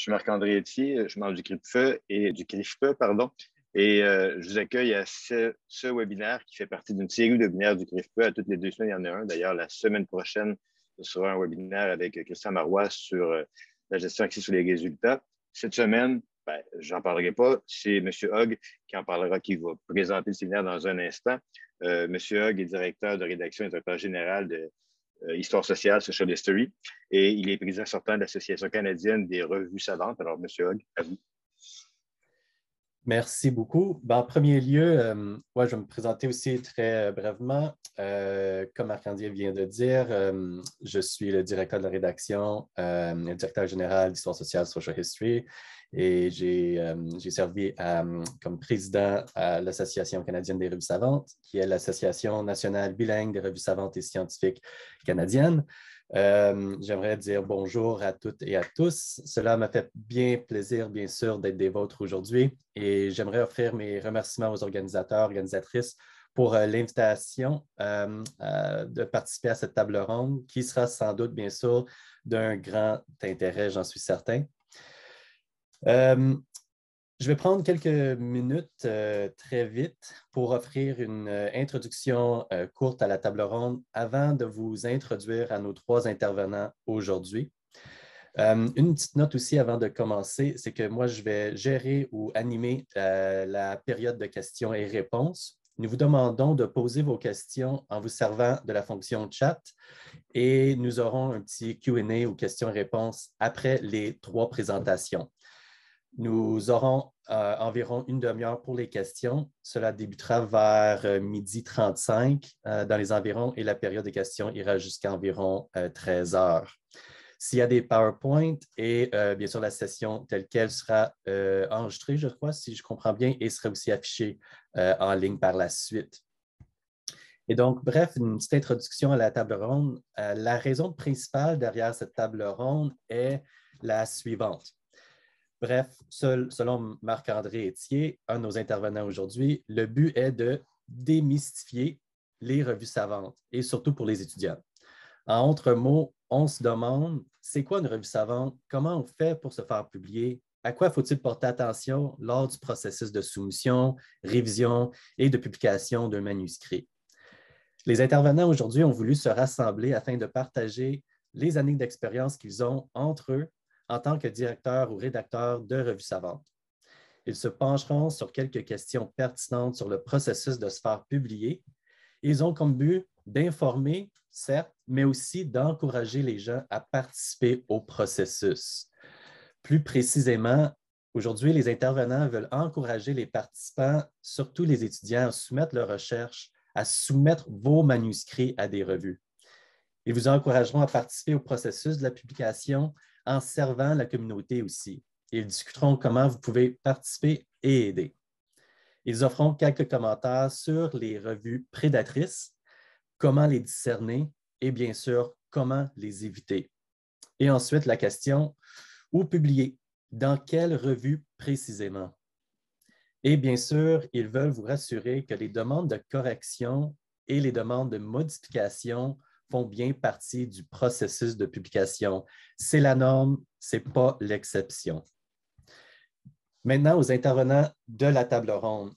Je suis Marc-André Etier, je suis membre du CRIPFE et du CRIFPE, pardon. Et je vous accueille à ce webinaire qui fait partie d'une série de webinaires du CRIFPE. À toutes les 2 semaines, il y en a un. D'ailleurs, la semaine prochaine, ce sera un webinaire avec Christian Marois sur la gestion axée sur les résultats. Cette semaine, j'en parlerai pas. C'est M. Hogg qui en parlera, qui va présenter le séminaire dans un instant. M. Hogg est directeur de rédaction et directeur général de Histoire sociale, Social History, et il est président sortant de l'Association canadienne des revues savantes. Alors, M. Hogg, à vous. Merci beaucoup. En premier lieu, je vais me présenter aussi très brièvement. Comme Marc-André vient de dire, je suis le directeur de la rédaction, le directeur général d'Histoire sociale, Social History, et j'ai servi comme président à l'Association canadienne des revues savantes, qui est l'Association nationale bilingue des revues savantes et scientifiques canadiennes. J'aimerais dire bonjour à toutes et à tous. Cela m'a fait bien plaisir, bien sûr, d'être des vôtres aujourd'hui et j'aimerais offrir mes remerciements aux organisateurs, organisatrices pour l'invitation de participer à cette table ronde qui sera sans doute, bien sûr, d'un grand intérêt, j'en suis certain. Je vais prendre quelques minutes très vite pour offrir une introduction courte à la table ronde avant de vous introduire à nos 3 intervenants aujourd'hui. Une petite note aussi avant de commencer, c'est que moi, je vais gérer ou animer la période de questions et réponses. Nous vous demandons de poser vos questions en vous servant de la fonction chat et nous aurons un petit Q&A ou questions-réponses après les 3 présentations. Nous aurons environ une demi-heure pour les questions. Cela débutera vers 12h35 dans les environs et la période des questions ira jusqu'à environ 13 heures. S'il y a des PowerPoint et bien sûr la session telle qu'elle sera enregistrée, je crois, si je comprends bien, et sera aussi affichée en ligne par la suite. Et donc, bref, une petite introduction à la table ronde. La raison principale derrière cette table ronde est la suivante. Bref, selon Marc-André Etier, un de nos intervenants aujourd'hui, le but est de démystifier les revues savantes et surtout pour les étudiants. En autres mots, on se demande, c'est quoi une revue savante? Comment on fait pour se faire publier? À quoi faut-il porter attention lors du processus de soumission, révision et de publication d'un manuscrit? Les intervenants aujourd'hui ont voulu se rassembler afin de partager les années d'expérience qu'ils ont entre eux en tant que directeur ou rédacteur de revues savantes. Ils se pencheront sur quelques questions pertinentes sur le processus de se faire publier. Ils ont comme but d'informer, certes, mais aussi d'encourager les gens à participer au processus. Plus précisément, aujourd'hui, les intervenants veulent encourager les participants, surtout les étudiants, à soumettre leurs recherches, à soumettre vos manuscrits à des revues. Ils vous encourageront à participer au processus de la publication en servant la communauté aussi. Ils discuteront comment vous pouvez participer et aider. Ils offront quelques commentaires sur les revues prédatrices, comment les discerner et bien sûr, comment les éviter. Et ensuite, la question, où publier? Dans quelle revue précisément? Et bien sûr, ils veulent vous rassurer que les demandes de correction et les demandes de modification font bien partie du processus de publication. C'est la norme, ce n'est pas l'exception. Maintenant, aux intervenants de la table ronde,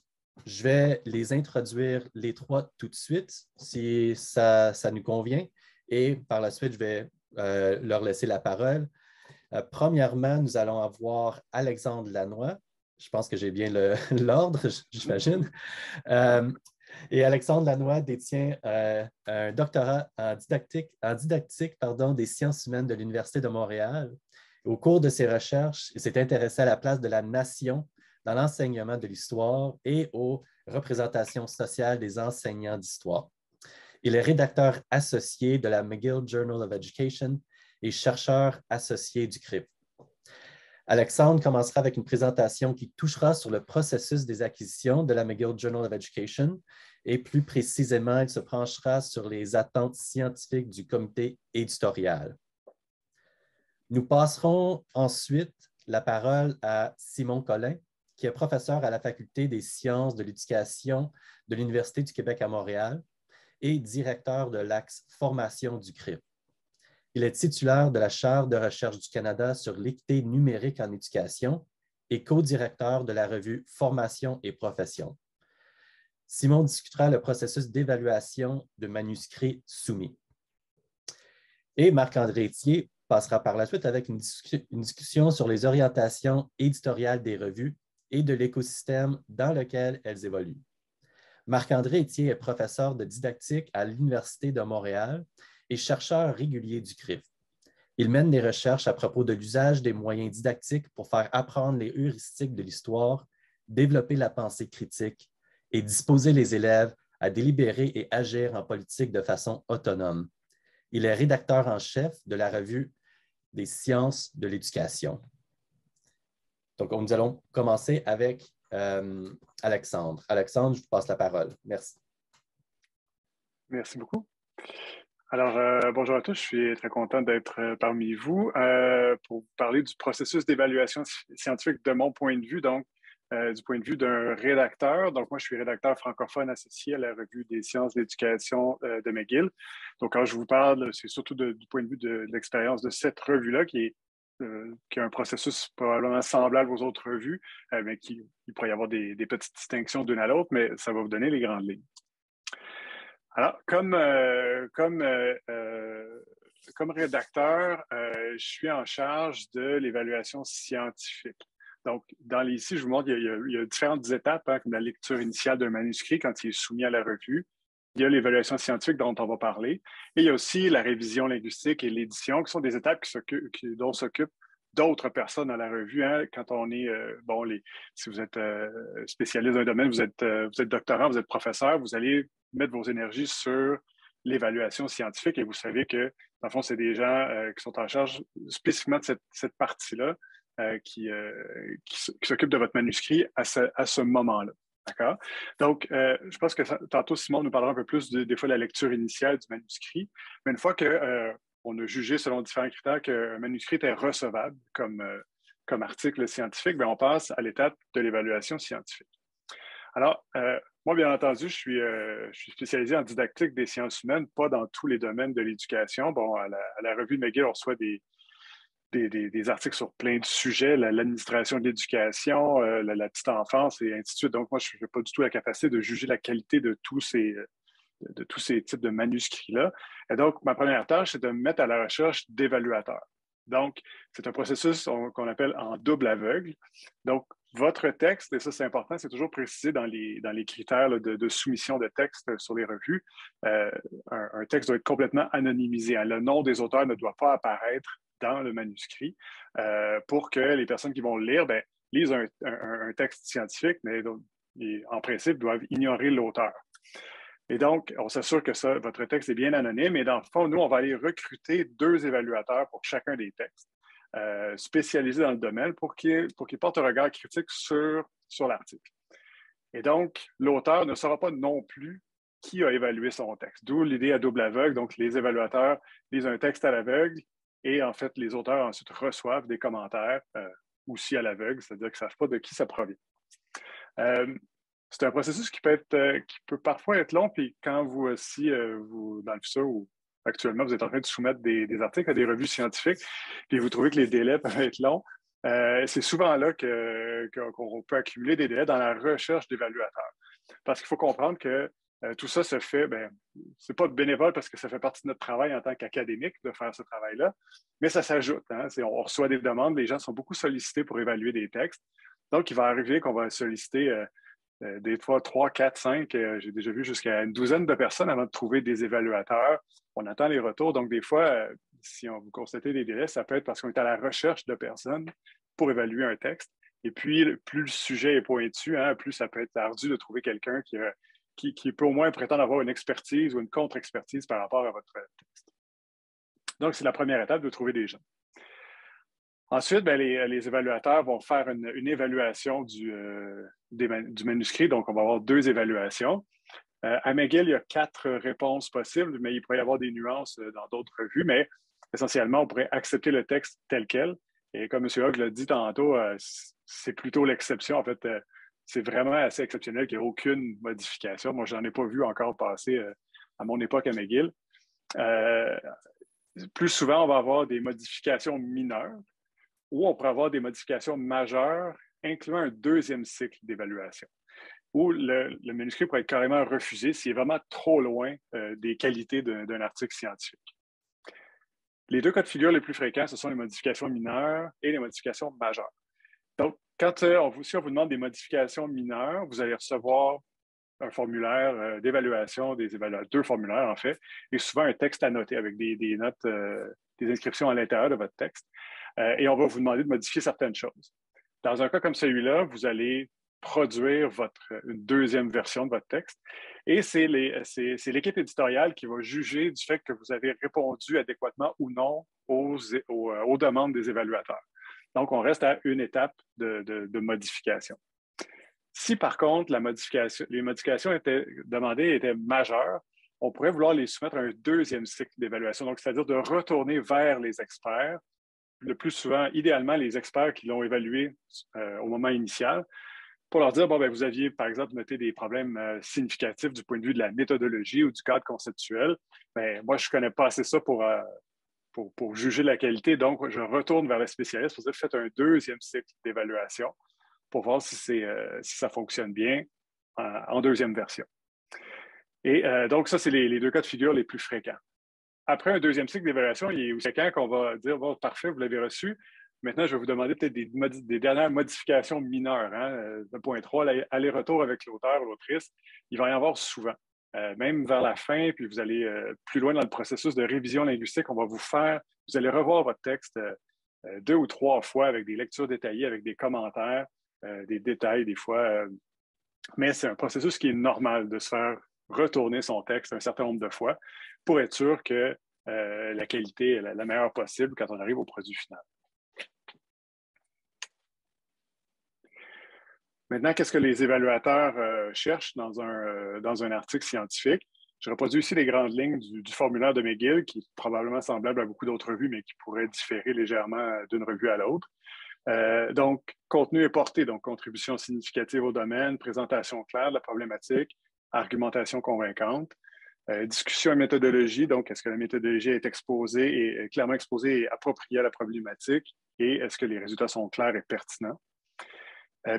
je vais les introduire les 3 tout de suite, si ça nous convient, et par la suite, je vais leur laisser la parole. Premièrement, nous allons avoir Alexandre Lannoy. Je pense que j'ai bien l'ordre, j'imagine. Et Alexandre Lannoy détient un doctorat en didactique des sciences humaines de l'Université de Montréal. Au cours de ses recherches, il s'est intéressé à la place de la nation dans l'enseignement de l'histoire et aux représentations sociales des enseignants d'histoire. Il est rédacteur associé de la McGill Journal of Education et chercheur associé du CRIP. Alexandre commencera avec une présentation qui touchera sur le processus des acquisitions de la McGill Journal of Education et plus précisément, il se penchera sur les attentes scientifiques du comité éditorial. Nous passerons ensuite la parole à Simon Collin, qui est professeur à la Faculté des sciences de l'éducation de l'Université du Québec à Montréal et directeur de l'axe formation du CRIP. Il est titulaire de la Chaire de recherche du Canada sur l'équité numérique en éducation et co-directeur de la revue Formation et profession. Simon discutera le processus d'évaluation de manuscrits soumis. Et Marc-André Thier passera par la suite avec une discussion sur les orientations éditoriales des revues et de l'écosystème dans lequel elles évoluent. Marc-André Thier est professeur de didactique à l'Université de Montréal et chercheur régulier du CRIF. Il mène des recherches à propos de l'usage des moyens didactiques pour faire apprendre les heuristiques de l'histoire, développer la pensée critique et disposer les élèves à délibérer et agir en politique de façon autonome. Il est rédacteur en chef de la revue des sciences de l'éducation. Donc, nous allons commencer avec Alexandre. Alexandre, je vous passe la parole. Merci. Merci beaucoup. Alors, bonjour à tous, je suis très content d'être parmi vous pour vous parler du processus d'évaluation scientifique de mon point de vue, donc du point de vue d'un rédacteur. Donc, moi, je suis rédacteur francophone associé à la revue des sciences de l'éducation de McGill. Donc, quand je vous parle, c'est surtout du point de vue de l'expérience de cette revue-là qui a un processus probablement semblable aux autres revues, mais il pourrait y avoir des petites distinctions d'une à l'autre, mais ça va vous donner les grandes lignes. Alors, comme rédacteur, je suis en charge de l'évaluation scientifique. Donc, ici, je vous montre, il y a différentes étapes, hein, comme la lecture initiale d'un manuscrit quand il est soumis à la revue. Il y a l'évaluation scientifique dont on va parler. Et il y a aussi la révision linguistique et l'édition, qui sont des étapes dont s'occupent d'autres personnes à la revue. Hein, quand on est, si vous êtes spécialiste d'un domaine, vous êtes doctorant, vous êtes professeur, vous allez mettre vos énergies sur l'évaluation scientifique et vous savez que, dans le fond, c'est des gens qui sont en charge spécifiquement de cette partie-là qui s'occupent de votre manuscrit à ce moment-là. D'accord? Donc, je pense que tantôt, Simon nous parlera un peu plus des fois de la lecture initiale du manuscrit, mais une fois qu'on a jugé selon différents critères qu'un manuscrit est recevable comme article scientifique, bien, on passe à l'étape de l'évaluation scientifique. Alors, moi, bien entendu, je suis spécialisé en didactique des sciences humaines, pas dans tous les domaines de l'éducation. Bon, à la revue de McGill, on reçoit des articles sur plein de sujets, l'administration de l'éducation, la petite enfance et ainsi de suite. Donc, moi, je n'ai pas du tout la capacité de juger la qualité de tous ces types de manuscrits-là. Et donc, ma première tâche, c'est de me mettre à la recherche d'évaluateurs. Donc, c'est un processus qu'on appelle en double aveugle. Donc, votre texte, et ça c'est important, c'est toujours précisé dans les critères là, de soumission de texte sur les revues. Un texte doit être complètement anonymisé. Hein. Le nom des auteurs ne doit pas apparaître dans le manuscrit pour que les personnes qui vont le lire lisent un texte scientifique, mais en principe doivent ignorer l'auteur. Et donc, on s'assure que votre texte est bien anonyme. Et dans le fond, nous, on va aller recruter 2 évaluateurs pour chacun des textes, spécialisés dans le domaine pour qu'ils portent un regard critique sur l'article. Et donc, l'auteur ne saura pas non plus qui a évalué son texte. D'où l'idée à double aveugle. Donc, les évaluateurs lisent un texte à l'aveugle et en fait, les auteurs ensuite reçoivent des commentaires aussi à l'aveugle, c'est-à-dire qu'ils ne savent pas de qui ça provient. C'est un processus qui peut parfois être long, puis quand vous aussi, dans le futur ou actuellement, vous êtes en train de soumettre des articles à des revues scientifiques, puis vous trouvez que les délais peuvent être longs, c'est souvent là qu'on peut accumuler des délais dans la recherche d'évaluateurs. Parce qu'il faut comprendre que tout ça se fait, c'est pas bénévole parce que ça fait partie de notre travail en tant qu'académique de faire ce travail-là, mais ça s'ajoute. Hein, on reçoit des demandes, les gens sont beaucoup sollicités pour évaluer des textes. Donc, il va arriver qu'on va solliciter des fois 3, 4, 5, j'ai déjà vu jusqu'à une douzaine de personnes avant de trouver des évaluateurs. On attend les retours. Donc, des fois, si vous constatez des délais, ça peut être parce qu'on est à la recherche de personnes pour évaluer un texte. Et puis, plus le sujet est pointu, hein, plus ça peut être ardu de trouver quelqu'un qui peut au moins prétendre avoir une expertise ou une contre-expertise par rapport à votre texte. Donc, c'est la première étape de trouver des gens. Ensuite, les évaluateurs vont faire une évaluation du manuscrit. Donc, on va avoir 2 évaluations. À McGill, il y a 4 réponses possibles, mais il pourrait y avoir des nuances dans d'autres revues. Mais essentiellement, on pourrait accepter le texte tel quel. Et comme M. Hogg l'a dit tantôt, c'est plutôt l'exception. En fait, c'est vraiment assez exceptionnel qu'il n'y ait aucune modification. Moi, je n'en ai pas vu encore passer à mon époque à McGill. plus souvent, on va avoir des modifications mineures ou on pourrait avoir des modifications majeures, incluant un deuxième cycle d'évaluation, où le manuscrit pourrait être carrément refusé s'il est vraiment trop loin des qualités d'un article scientifique. Les deux cas de figure les plus fréquents, ce sont les modifications mineures et les modifications majeures. Donc, si on vous demande des modifications mineures, vous allez recevoir un formulaire d'évaluation, deux formulaires en fait, et souvent un texte annoté avec des notes, des inscriptions à l'intérieur de votre texte. Et on va vous demander de modifier certaines choses. Dans un cas comme celui-là, vous allez produire une deuxième version de votre texte. Et c'est l'équipe éditoriale qui va juger du fait que vous avez répondu adéquatement ou non aux demandes des évaluateurs. Donc, on reste à une étape de modification. Si, par contre, les modifications demandées étaient majeures, on pourrait vouloir les soumettre à un deuxième cycle d'évaluation, donc c'est-à-dire de retourner vers les experts, le plus souvent, idéalement, les experts qui l'ont évalué au moment initial, pour leur dire, bon, ben, vous aviez, par exemple, noté des problèmes significatifs du point de vue de la méthodologie ou du cadre conceptuel. Ben, moi, je ne connais pas assez ça pour juger la qualité, donc je retourne vers les spécialistes pour dire, faites un deuxième cycle d'évaluation pour voir si ça fonctionne bien en deuxième version. Et donc, ça, c'est les deux cas de figure les plus fréquents. Après un deuxième cycle d'évaluation, il est aussi fréquent qu'on va dire, bon, parfait, vous l'avez reçu. Maintenant, je vais vous demander peut-être des dernières modifications mineures. Le point 3, aller-retour avec l'auteur ou l'autrice, il va y en avoir souvent. Même vers la fin, puis vous allez plus loin dans le processus de révision linguistique, vous allez revoir votre texte 2 ou 3 fois avec des lectures détaillées, avec des commentaires, des détails des fois. Mais c'est un processus qui est normal de se faire retourner son texte un certain nombre de fois pour être sûr que la qualité est la meilleure possible quand on arrive au produit final. Maintenant, qu'est-ce que les évaluateurs cherchent dans un article scientifique? Je reproduis ici les grandes lignes du formulaire de McGill, qui est probablement semblable à beaucoup d'autres revues, mais qui pourrait différer légèrement d'une revue à l'autre. Donc, contenu et portée, donc contribution significative au domaine, présentation claire de la problématique, argumentation convaincante, discussion et méthodologie, donc est-ce que la méthodologie est clairement exposée et appropriée à la problématique, et est-ce que les résultats sont clairs et pertinents?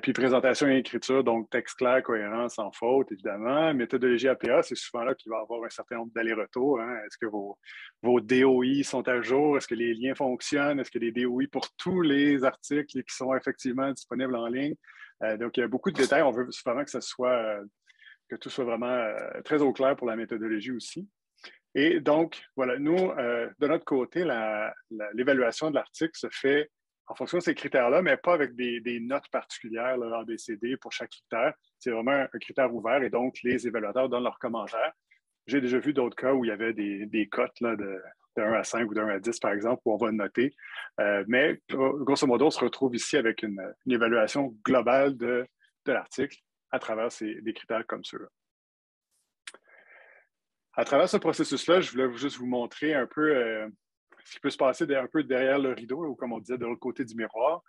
Puis présentation et écriture, donc texte clair, cohérent, sans faute, évidemment. Méthodologie APA, c'est souvent là qu'il va y avoir un certain nombre d'allers-retours. Est-ce que vos DOI sont à jour? Est-ce que les liens fonctionnent? Est-ce que les DOI pour tous les articles qui sont effectivement disponibles en ligne? Donc, il y a beaucoup de détails. On veut vraiment que tout soit vraiment très au clair pour la méthodologie aussi. Et donc, voilà, nous, de notre côté, l'évaluation de l'article se fait en fonction de ces critères-là, mais pas avec des notes particulières, là, ABCD pour chaque critère. C'est vraiment un critère ouvert et donc les évaluateurs donnent leurs commentaires. J'ai déjà vu d'autres cas où il y avait des cotes là, de 1 à 5 ou de 1 à 10, par exemple, où on va noter. Mais grosso modo, on se retrouve ici avec une évaluation globale de l'article à travers des critères comme ceux-là. À travers ce processus-là, je voulais juste vous montrer un peu ce qui peut se passer un peu derrière le rideau, ou comme on disait, de l'autre côté du miroir.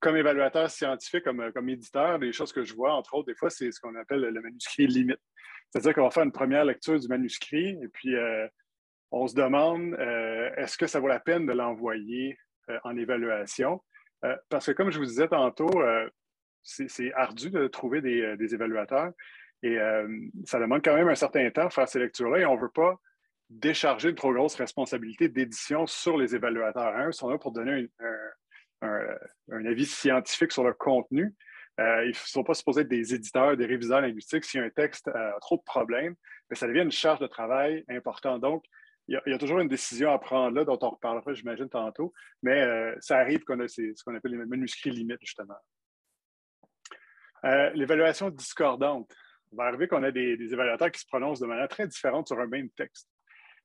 Comme évaluateur scientifique, comme éditeur, les choses que je vois, entre autres, des fois, c'est ce qu'on appelle le manuscrit limite. C'est-à-dire qu'on va faire une première lecture du manuscrit et puis on se demande est-ce que ça vaut la peine de l'envoyer en évaluation? Parce que comme je vous disais tantôt, c'est ardu de trouver des évaluateurs et ça demande quand même un certain temps de faire ces lectures-là et on ne veut pas décharger une trop grosse responsabilité d'édition sur les évaluateurs. Ils sont là pour donner un avis scientifique sur le contenu. Ils ne sont pas supposés être des éditeurs, des réviseurs linguistiques. Si un texte a trop de problèmes, ça devient une charge de travail importante. Donc, il y a toujours une décision à prendre là, dont on reparlera, j'imagine, tantôt, mais ça arrive qu'on a ce qu'on appelle les manuscrits limites, justement. L'évaluation discordante. Il va arriver qu'on a des évaluateurs qui se prononcent de manière très différente sur un même texte.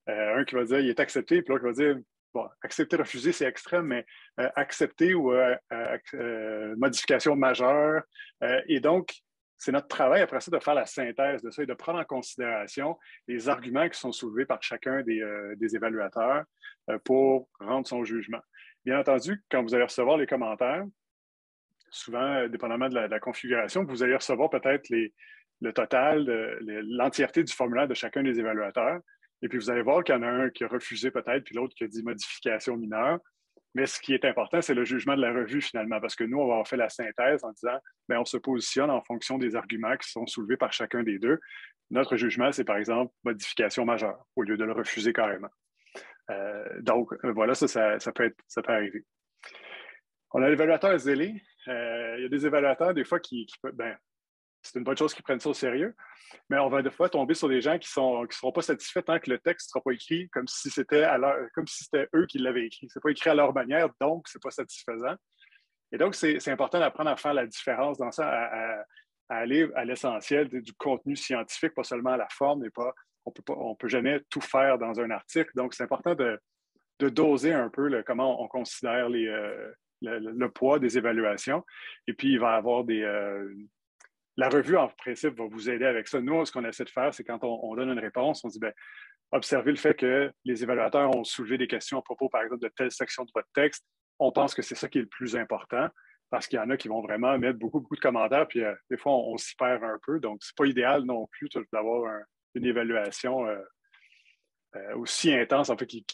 Un qui va dire il est accepté, puis l'autre qui va dire bon, accepter, refuser, c'est extrême, mais accepter ou modification majeure. Et donc, c'est notre travail après ça de faire la synthèse de ça et de prendre en considération les arguments qui sont soulevés par chacun des évaluateurs pour rendre son jugement. Bien entendu, quand vous allez recevoir les commentaires, souvent, dépendamment de la configuration, vous allez recevoir peut-être le total, l'entièreté du formulaire de chacun des évaluateurs. Et puis, vous allez voir qu'il y en a un qui a refusé peut-être, puis l'autre qui a dit modification mineure. Mais ce qui est important, c'est le jugement de la revue finalement, parce que nous, on va avoir fait la synthèse en disant, bien, on se positionne en fonction des arguments qui sont soulevés par chacun des deux. Notre jugement, c'est par exemple modification majeure, au lieu de le refuser carrément. Donc, voilà, ça peut arriver. On a l'évaluateur zélé. Il y a des évaluateurs, des fois, c'est une bonne chose qu'ils prennent ça au sérieux, mais on va des fois tomber sur des gens qui ne seront pas satisfaits tant que le texte ne sera pas écrit comme si c'était eux qui l'avaient écrit. Ce n'est pas écrit à leur manière, donc ce n'est pas satisfaisant. Et donc, c'est important d'apprendre à faire la différence dans ça, à aller à l'essentiel du contenu scientifique, pas seulement à la forme, on ne peut jamais tout faire dans un article. Donc, c'est important de doser un peu comment on considère le poids des évaluations. Et puis, il va y avoir la revue, en principe, va vous aider avec ça. Nous, ce qu'on essaie de faire, c'est quand on donne une réponse, on dit, bien, observez le fait que les évaluateurs ont soulevé des questions à propos, par exemple, de telle section de votre texte. On pense que c'est ça qui est le plus important parce qu'il y en a qui vont vraiment mettre beaucoup, beaucoup de commentaires, puis des fois, on s'y perd un peu. Donc, ce n'est pas idéal non plus d'avoir une évaluation aussi intense, en fait, qui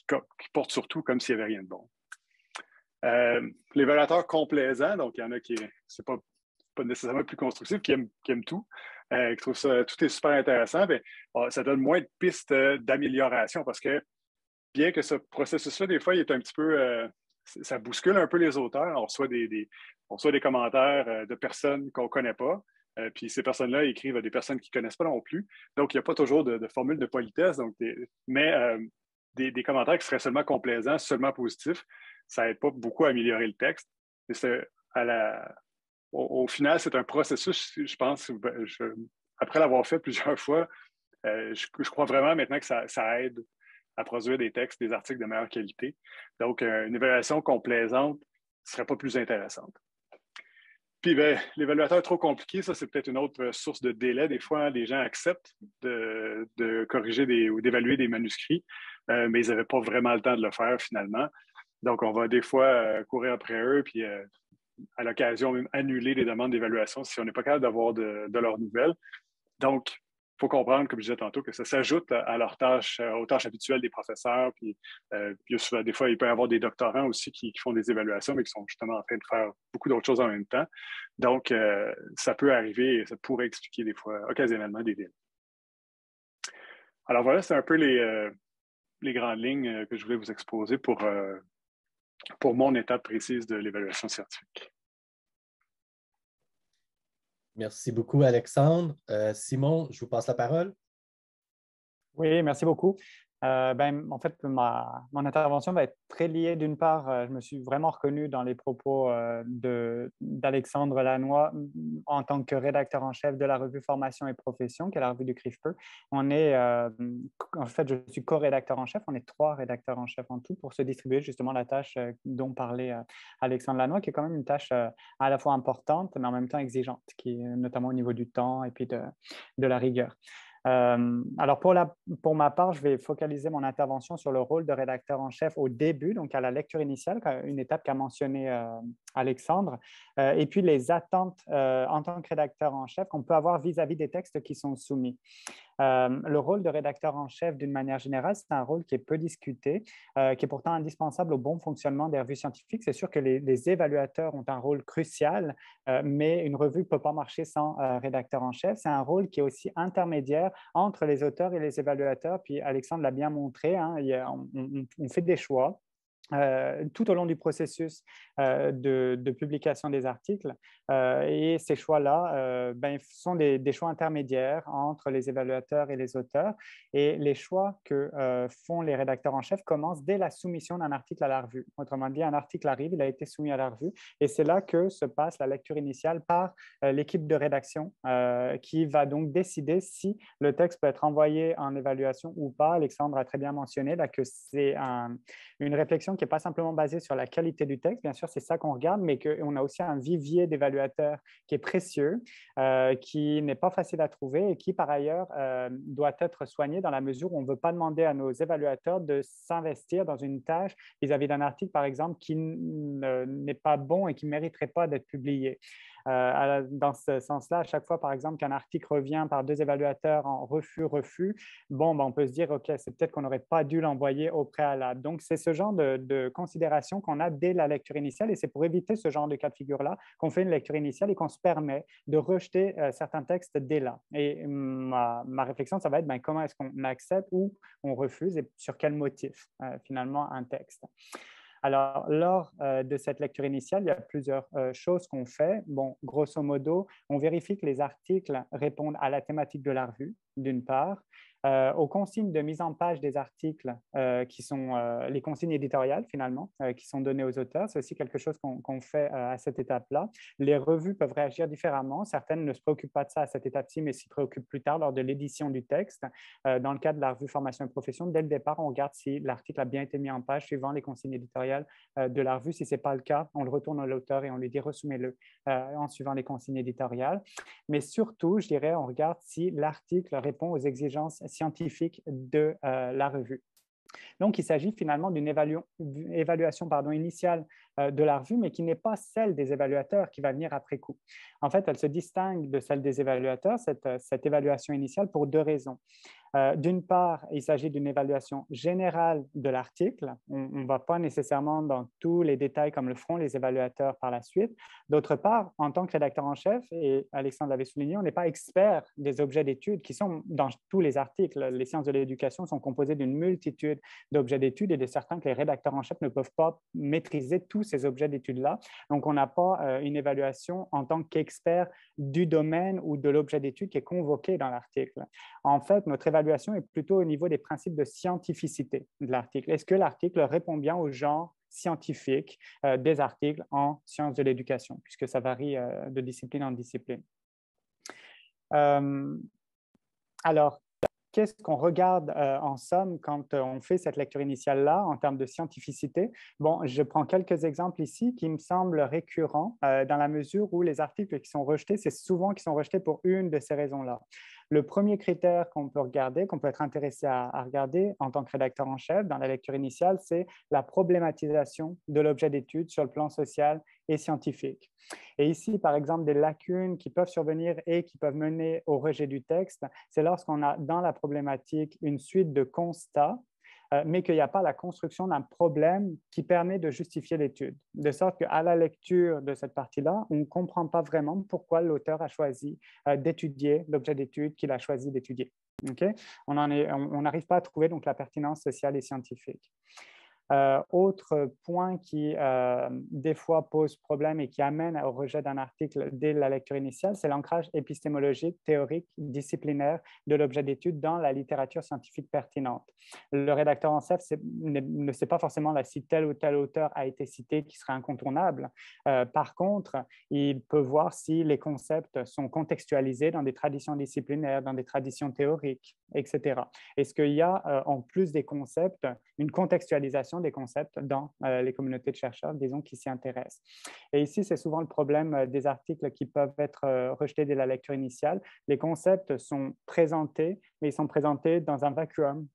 porte sur tout comme s'il n'y avait rien de bon. L'évaluateur complaisant, donc il y en a qui c'est pas nécessairement le plus constructif, qui aiment tout, qui trouvent ça, tout est super intéressant, bien, ça donne moins de pistes d'amélioration parce que bien que ce processus-là, des fois, il est un petit peu, ça bouscule un peu les auteurs. On reçoit des commentaires de personnes qu'on ne connaît pas. Puis ces personnes-là écrivent à des personnes qui ne connaissent pas non plus. Donc, il n'y a pas toujours de formule de politesse. Donc, mais des commentaires qui seraient seulement complaisants, seulement positifs, ça n'aide pas beaucoup à améliorer le texte. Mais au final, c'est un processus, je pense, après l'avoir fait plusieurs fois, je crois vraiment maintenant que ça aide à produire des textes, des articles de meilleure qualité. Donc, une évaluation complaisante ne serait pas plus intéressante. Puis, ben, l'évaluateur trop compliqué, ça, c'est peut-être une autre source de délai. Des fois, les gens acceptent de corriger ou d'évaluer des manuscrits, mais ils n'avaient pas vraiment le temps de le faire finalement. Donc, on va des fois courir après eux, puis à l'occasion même annuler les demandes d'évaluation si on n'est pas capable d'avoir de leurs nouvelles. Donc, il faut comprendre, comme je disais tantôt, que ça s'ajoute à leurs tâches, aux tâches habituelles des professeurs. Puis, souvent, des fois, il peut y avoir des doctorants aussi qui font des évaluations, mais qui sont justement en train de faire beaucoup d'autres choses en même temps. Donc, ça peut arriver, ça pourrait expliquer des fois, occasionnellement, des délais. Alors voilà, c'est un peu les grandes lignes que je voulais vous exposer pour mon étape précise de l'évaluation scientifique. Merci beaucoup, Alexandre. Simon, je vous passe la parole. Oui, merci beaucoup. En fait, mon intervention va être très liée. D'une part, je me suis vraiment reconnu dans les propos d'Alexandre Lannoy en tant que rédacteur en chef de la revue Formation et Profession, qui est la revue du CRIFPE. En fait, je suis co-rédacteur en chef. On est 3 rédacteurs en chef en tout pour se distribuer justement la tâche dont parlait Alexandre Lannoy, qui est quand même une tâche à la fois importante, mais en même temps exigeante, qui est notamment au niveau du temps et puis de la rigueur. Alors, pour ma part, je vais focaliser mon intervention sur le rôle de rédacteur en chef au début, donc à la lecture initiale, une étape qu'a mentionné Alexandre, et puis les attentes en tant que rédacteur en chef qu'on peut avoir vis-à-vis des textes qui sont soumis. Le rôle de rédacteur en chef, d'une manière générale, c'est un rôle qui est peu discuté, qui est pourtant indispensable au bon fonctionnement des revues scientifiques. C'est sûr que les évaluateurs ont un rôle crucial, mais une revue ne peut pas marcher sans rédacteur en chef. C'est un rôle qui est aussi intermédiaire entre les auteurs et les évaluateurs. Puis Alexandre l'a bien montré, hein, on fait des choix. Tout au long du processus de publication des articles. Et ces choix-là sont des choix intermédiaires entre les évaluateurs et les auteurs. Et les choix que font les rédacteurs en chef commencent dès la soumission d'un article à la revue. Autrement dit, un article arrive, il a été soumis à la revue. Et c'est là que se passe la lecture initiale par l'équipe de rédaction qui va donc décider si le texte peut être envoyé en évaluation ou pas. Alexandre a très bien mentionné là, que c'est une réflexion qui n'est pas simplement basée sur la qualité du texte, bien sûr, c'est ça qu'on regarde, mais qu'on a aussi un vivier d'évaluateurs qui est précieux, qui n'est pas facile à trouver et qui, par ailleurs, doit être soigné dans la mesure où on ne veut pas demander à nos évaluateurs de s'investir dans une tâche vis-à-vis d'un article, par exemple, qui n'est pas bon et qui ne mériterait pas d'être publié. Dans ce sens-là, à chaque fois, par exemple, qu'un article revient par 2 évaluateurs en refus, bon, ben, on peut se dire, OK, c'est peut-être qu'on n'aurait pas dû l'envoyer au préalable. Donc, c'est ce genre de considération qu'on a dès la lecture initiale et c'est pour éviter ce genre de cas de figure-là qu'on fait une lecture initiale et qu'on se permet de rejeter certains textes dès là. Et ma réflexion, ça va être comment est-ce qu'on accepte ou on refuse et sur quel motif, finalement, un texte. Alors, lors de cette lecture initiale, il y a plusieurs choses qu'on fait. Bon, grosso modo, on vérifie que les articles répondent à la thématique de la revue, d'une part, aux consignes de mise en page des articles qui sont les consignes éditoriales finalement, qui sont données aux auteurs. C'est aussi quelque chose qu'on fait à cette étape-là. Les revues peuvent réagir différemment. Certaines ne se préoccupent pas de ça à cette étape-ci, mais s'y préoccupent plus tard lors de l'édition du texte. Dans le cadre de la revue Formation et Profession, dès le départ, on regarde si l'article a bien été mis en page suivant les consignes éditoriales de la revue. Si ce n'est pas le cas, on le retourne à l'auteur et on lui dit resoummez-le en suivant les consignes éditoriales. Mais surtout, je dirais, on regarde si l'article répond aux exigences scientifiques de la revue. Donc, il s'agit finalement d'une évaluation initiale de la revue, mais qui n'est pas celle des évaluateurs qui va venir après coup. En fait, elle se distingue de celle des évaluateurs, cette évaluation initiale, pour 2 raisons. D'une part, il s'agit d'une évaluation générale de l'article. On ne va pas nécessairement dans tous les détails comme le feront les évaluateurs par la suite. D'autre part, en tant que rédacteur en chef, et Alexandre l'avait souligné, on n'est pas expert des objets d'étude qui sont dans tous les articles. Les sciences de l'éducation sont composées d'une multitude d'objets d'étude et il est certain que les rédacteurs en chef ne peuvent pas maîtriser tous ces objets d'études-là. Donc, on n'a pas une évaluation en tant qu'expert du domaine ou de l'objet d'étude qui est convoqué dans l'article. En fait, notre évaluation est plutôt au niveau des principes de scientificité de l'article. Est-ce que l'article répond bien au genre scientifique des articles en sciences de l'éducation, puisque ça varie de discipline en discipline. Alors, qu'est-ce qu'on regarde en somme quand on fait cette lecture initiale-là en termes de scientificité? Bon, je prends quelques exemples ici qui me semblent récurrents dans la mesure où les articles qui sont rejetés, c'est souvent qu'ils sont rejetés pour une de ces raisons-là. Le premier critère qu'on peut regarder, qu'on peut être intéressé à regarder en tant que rédacteur en chef dans la lecture initiale, c'est la problématisation de l'objet d'étude sur le plan social et scientifique. Et ici, par exemple, des lacunes qui peuvent survenir et qui peuvent mener au rejet du texte, c'est lorsqu'on a dans la problématique une suite de constats, mais qu'il n'y a pas la construction d'un problème qui permet de justifier l'étude. De sorte qu'à la lecture de cette partie-là, on ne comprend pas vraiment pourquoi l'auteur a choisi d'étudier l'objet d'étude qu'il a choisi d'étudier. Okay? On n'arrive pas à trouver donc, la pertinence sociale et scientifique. Autre point qui, des fois, pose problème et qui amène au rejet d'un article dès la lecture initiale, c'est l'ancrage épistémologique, théorique, disciplinaire de l'objet d'étude dans la littérature scientifique pertinente. Le rédacteur en chef ne sait pas forcément si tel ou tel auteur a été cité qui serait incontournable. Par contre, il peut voir si les concepts sont contextualisés dans des traditions disciplinaires, dans des traditions théoriques, etc. Est-ce qu'il y a, en plus des concepts, une contextualisation des concepts dans les communautés de chercheurs, disons, qui s'y intéressent. Et ici, c'est souvent le problème des articles qui peuvent être rejetés dès la lecture initiale. Les concepts sont présentés, mais ils sont présentés dans un vacuum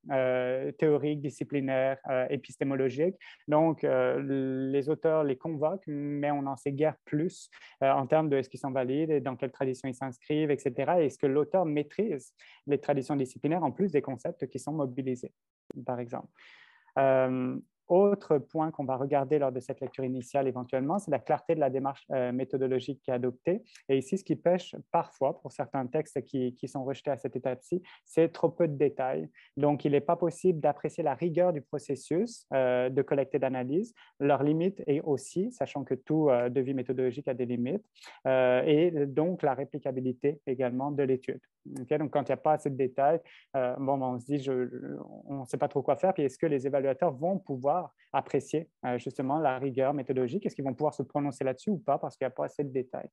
théorique, disciplinaire, épistémologique. Donc, les auteurs les convoquent, mais on n'en sait guère plus en termes de est-ce qu'ils sont valides et dans quelle tradition ils s'inscrivent, etc. Et est-ce que l'auteur maîtrise les traditions disciplinaires en plus des concepts qui sont mobilisés, par exemple. Autre point qu'on va regarder lors de cette lecture initiale éventuellement, c'est la clarté de la démarche méthodologique qui est adoptée. Et ici, ce qui pêche parfois pour certains textes qui sont rejetés à cette étape-ci, c'est trop peu de détails. Donc, il n'est pas possible d'apprécier la rigueur du processus de collecte et d'analyse. Leur limite est aussi, sachant que tout devis méthodologique a des limites, et donc la réplicabilité également de l'étude. Okay? Donc, quand il n'y a pas assez de détails, on se dit, on ne sait pas trop quoi faire. Puis, est-ce que les évaluateurs vont pouvoir apprécier justement la rigueur méthodologique? Est-ce qu'ils vont pouvoir se prononcer là-dessus ou pas parce qu'il n'y a pas assez de détails?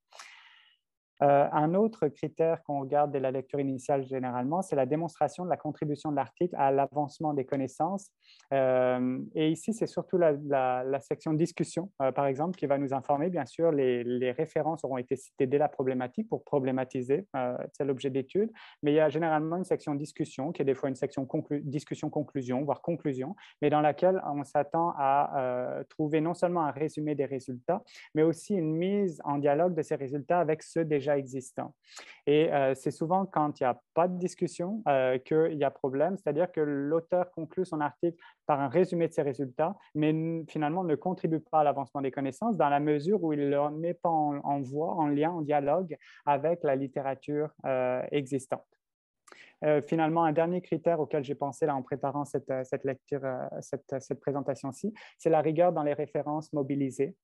Un autre critère qu'on regarde dès la lecture initiale généralement, c'est la démonstration de la contribution de l'article à l'avancement des connaissances. Et ici, c'est surtout la section discussion, par exemple, qui va nous informer. Bien sûr, les références auront été citées dès la problématique pour problématiser, c'est l'objet d'étude. Mais il y a généralement une section discussion, qui est des fois une section discussion-conclusion, voire conclusion, mais dans laquelle on s'attend à trouver non seulement un résumé des résultats, mais aussi une mise en dialogue de ces résultats avec ceux déjà existants. Et c'est souvent quand il n'y a pas de discussion qu'il y a problème, c'est-à-dire que l'auteur conclut son article par un résumé de ses résultats, mais finalement ne contribue pas à l'avancement des connaissances dans la mesure où il ne le met pas en voie, en lien, en dialogue avec la littérature existante. Finalement, un dernier critère auquel j'ai pensé là, en préparant cette lecture, cette présentation-ci, c'est la rigueur dans les références mobilisées.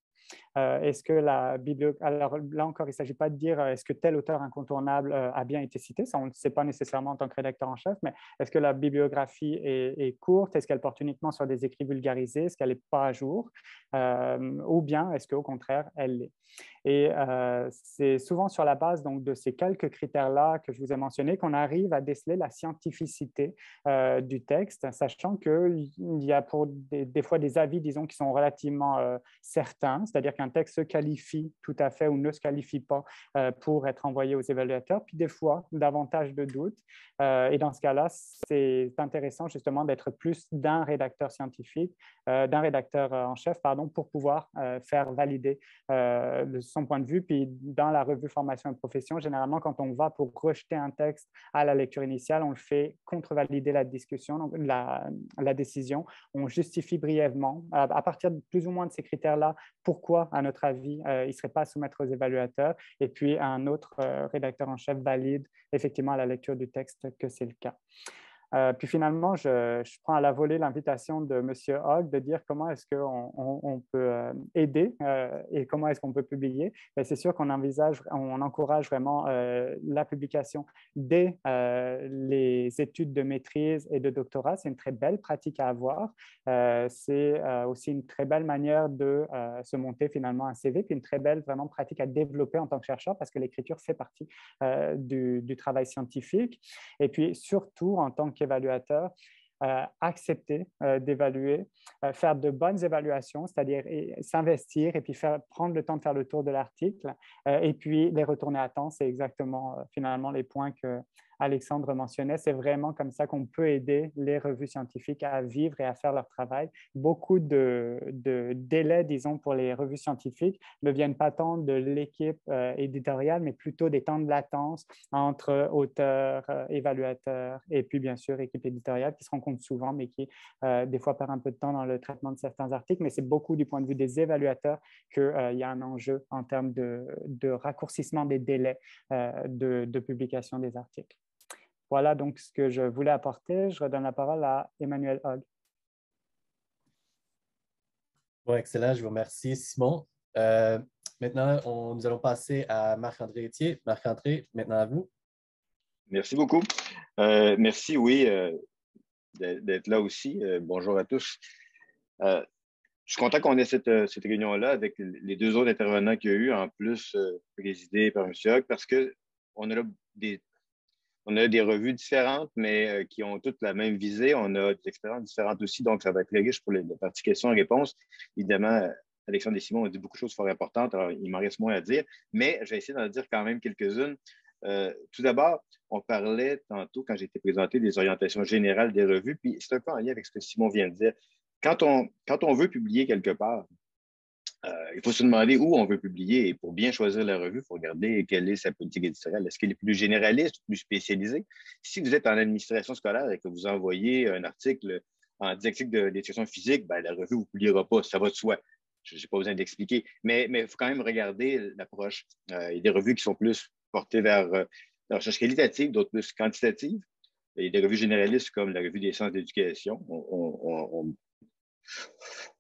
Est-ce que la bibliographie, alors là encore, il ne s'agit pas de dire est-ce que tel auteur incontournable a bien été cité, ça on ne le sait pas nécessairement en tant que rédacteur en chef, mais est-ce que la bibliographie est courte, est-ce qu'elle porte uniquement sur des écrits vulgarisés, est-ce qu'elle n'est pas à jour, ou bien est-ce qu'au contraire, elle l'est. Et c'est souvent sur la base donc, de ces quelques critères-là que je vous ai mentionnés qu'on arrive à déceler la scientificité du texte, sachant qu'il y a pour des fois des avis, disons, qui sont relativement certains, c'est-à-dire qu'un texte se qualifie tout à fait ou ne se qualifie pas pour être envoyé aux évaluateurs, puis des fois, davantage de doutes. Et dans ce cas-là, c'est intéressant justement d'être plus d'un rédacteur scientifique, d'un rédacteur en chef, pardon, pour pouvoir faire valider son point de vue. Puis dans la revue Formation et Profession, généralement, quand on va pour rejeter un texte à la lecture initiale, on le fait contre-valider la discussion, donc la décision. On justifie brièvement, à partir de plus ou moins de ces critères-là, pourquoi, à notre avis, il ne serait pas à soumettre aux évaluateurs. Et puis, un autre rédacteur en chef valide effectivement à la lecture du texte que c'est le cas. Puis finalement, je prends à la volée l'invitation de M. Hogg de dire comment est-ce qu'on peut aider et comment est-ce qu'on peut publier. C'est sûr qu'on encourage vraiment la publication dès les études de maîtrise et de doctorat. C'est une très belle pratique à avoir. C'est aussi une très belle manière de se monter finalement un CV, puis une très belle vraiment pratique à développer en tant que chercheur parce que l'écriture fait partie du travail scientifique. Et puis surtout, en tant qu'évaluateur, accepter d'évaluer, faire de bonnes évaluations, c'est-à-dire s'investir et puis prendre le temps de faire le tour de l'article et puis les retourner à temps. C'est exactement finalement les points que Alexandre mentionnait. C'est vraiment comme ça qu'on peut aider les revues scientifiques à vivre et à faire leur travail. Beaucoup de délais, disons, pour les revues scientifiques ne viennent pas tant de l'équipe éditoriale, mais plutôt des temps de latence entre auteurs, évaluateurs et puis bien sûr équipe éditoriale qui se rencontrent souvent, mais qui des fois perd un peu de temps dans le traitement de certains articles. Mais c'est beaucoup du point de vue des évaluateurs qu'il y a un enjeu en termes de raccourcissement des délais de publication des articles. Voilà donc ce que je voulais apporter. Je redonne la parole à Emmanuel Hogg. Bon, excellent, je vous remercie, Simon. Maintenant, nous allons passer à Marc-André Etier. Marc-André, maintenant à vous. Merci beaucoup. Merci, oui, d'être là aussi. Bonjour à tous. Je suis content qu'on ait cette réunion-là avec les deux autres intervenants qu'il y a eu, en plus présidés par M. Hogg, parce qu'on a des revues différentes, mais qui ont toutes la même visée. On a des expériences différentes aussi, donc ça va être très riche pour les parties questions-réponses. Évidemment, Alexandre et Simon ont dit beaucoup de choses fort importantes, alors il m'en reste moins à dire, mais je vais essayer d'en dire quand même quelques-unes. Tout d'abord, on parlait tantôt, quand j'ai été présenté, des orientations générales des revues, puis c'est un peu en lien avec ce que Simon vient de dire. Quand on veut publier quelque part, il faut se demander où on veut publier. Et pour bien choisir la revue, il faut regarder quelle est sa politique éditoriale. Est-ce qu'elle est plus généraliste ou plus spécialisée? Si vous êtes en administration scolaire et que vous envoyez un article en didactique d'éducation physique, ben, la revue ne vous publiera pas, ça va de soi. Je n'ai pas besoin d'expliquer. Mais il faut quand même regarder l'approche. Il y a des revues qui sont plus portées vers la recherche qualitative, d'autres plus quantitative. Il y a des revues généralistes comme la revue des sciences d'éducation.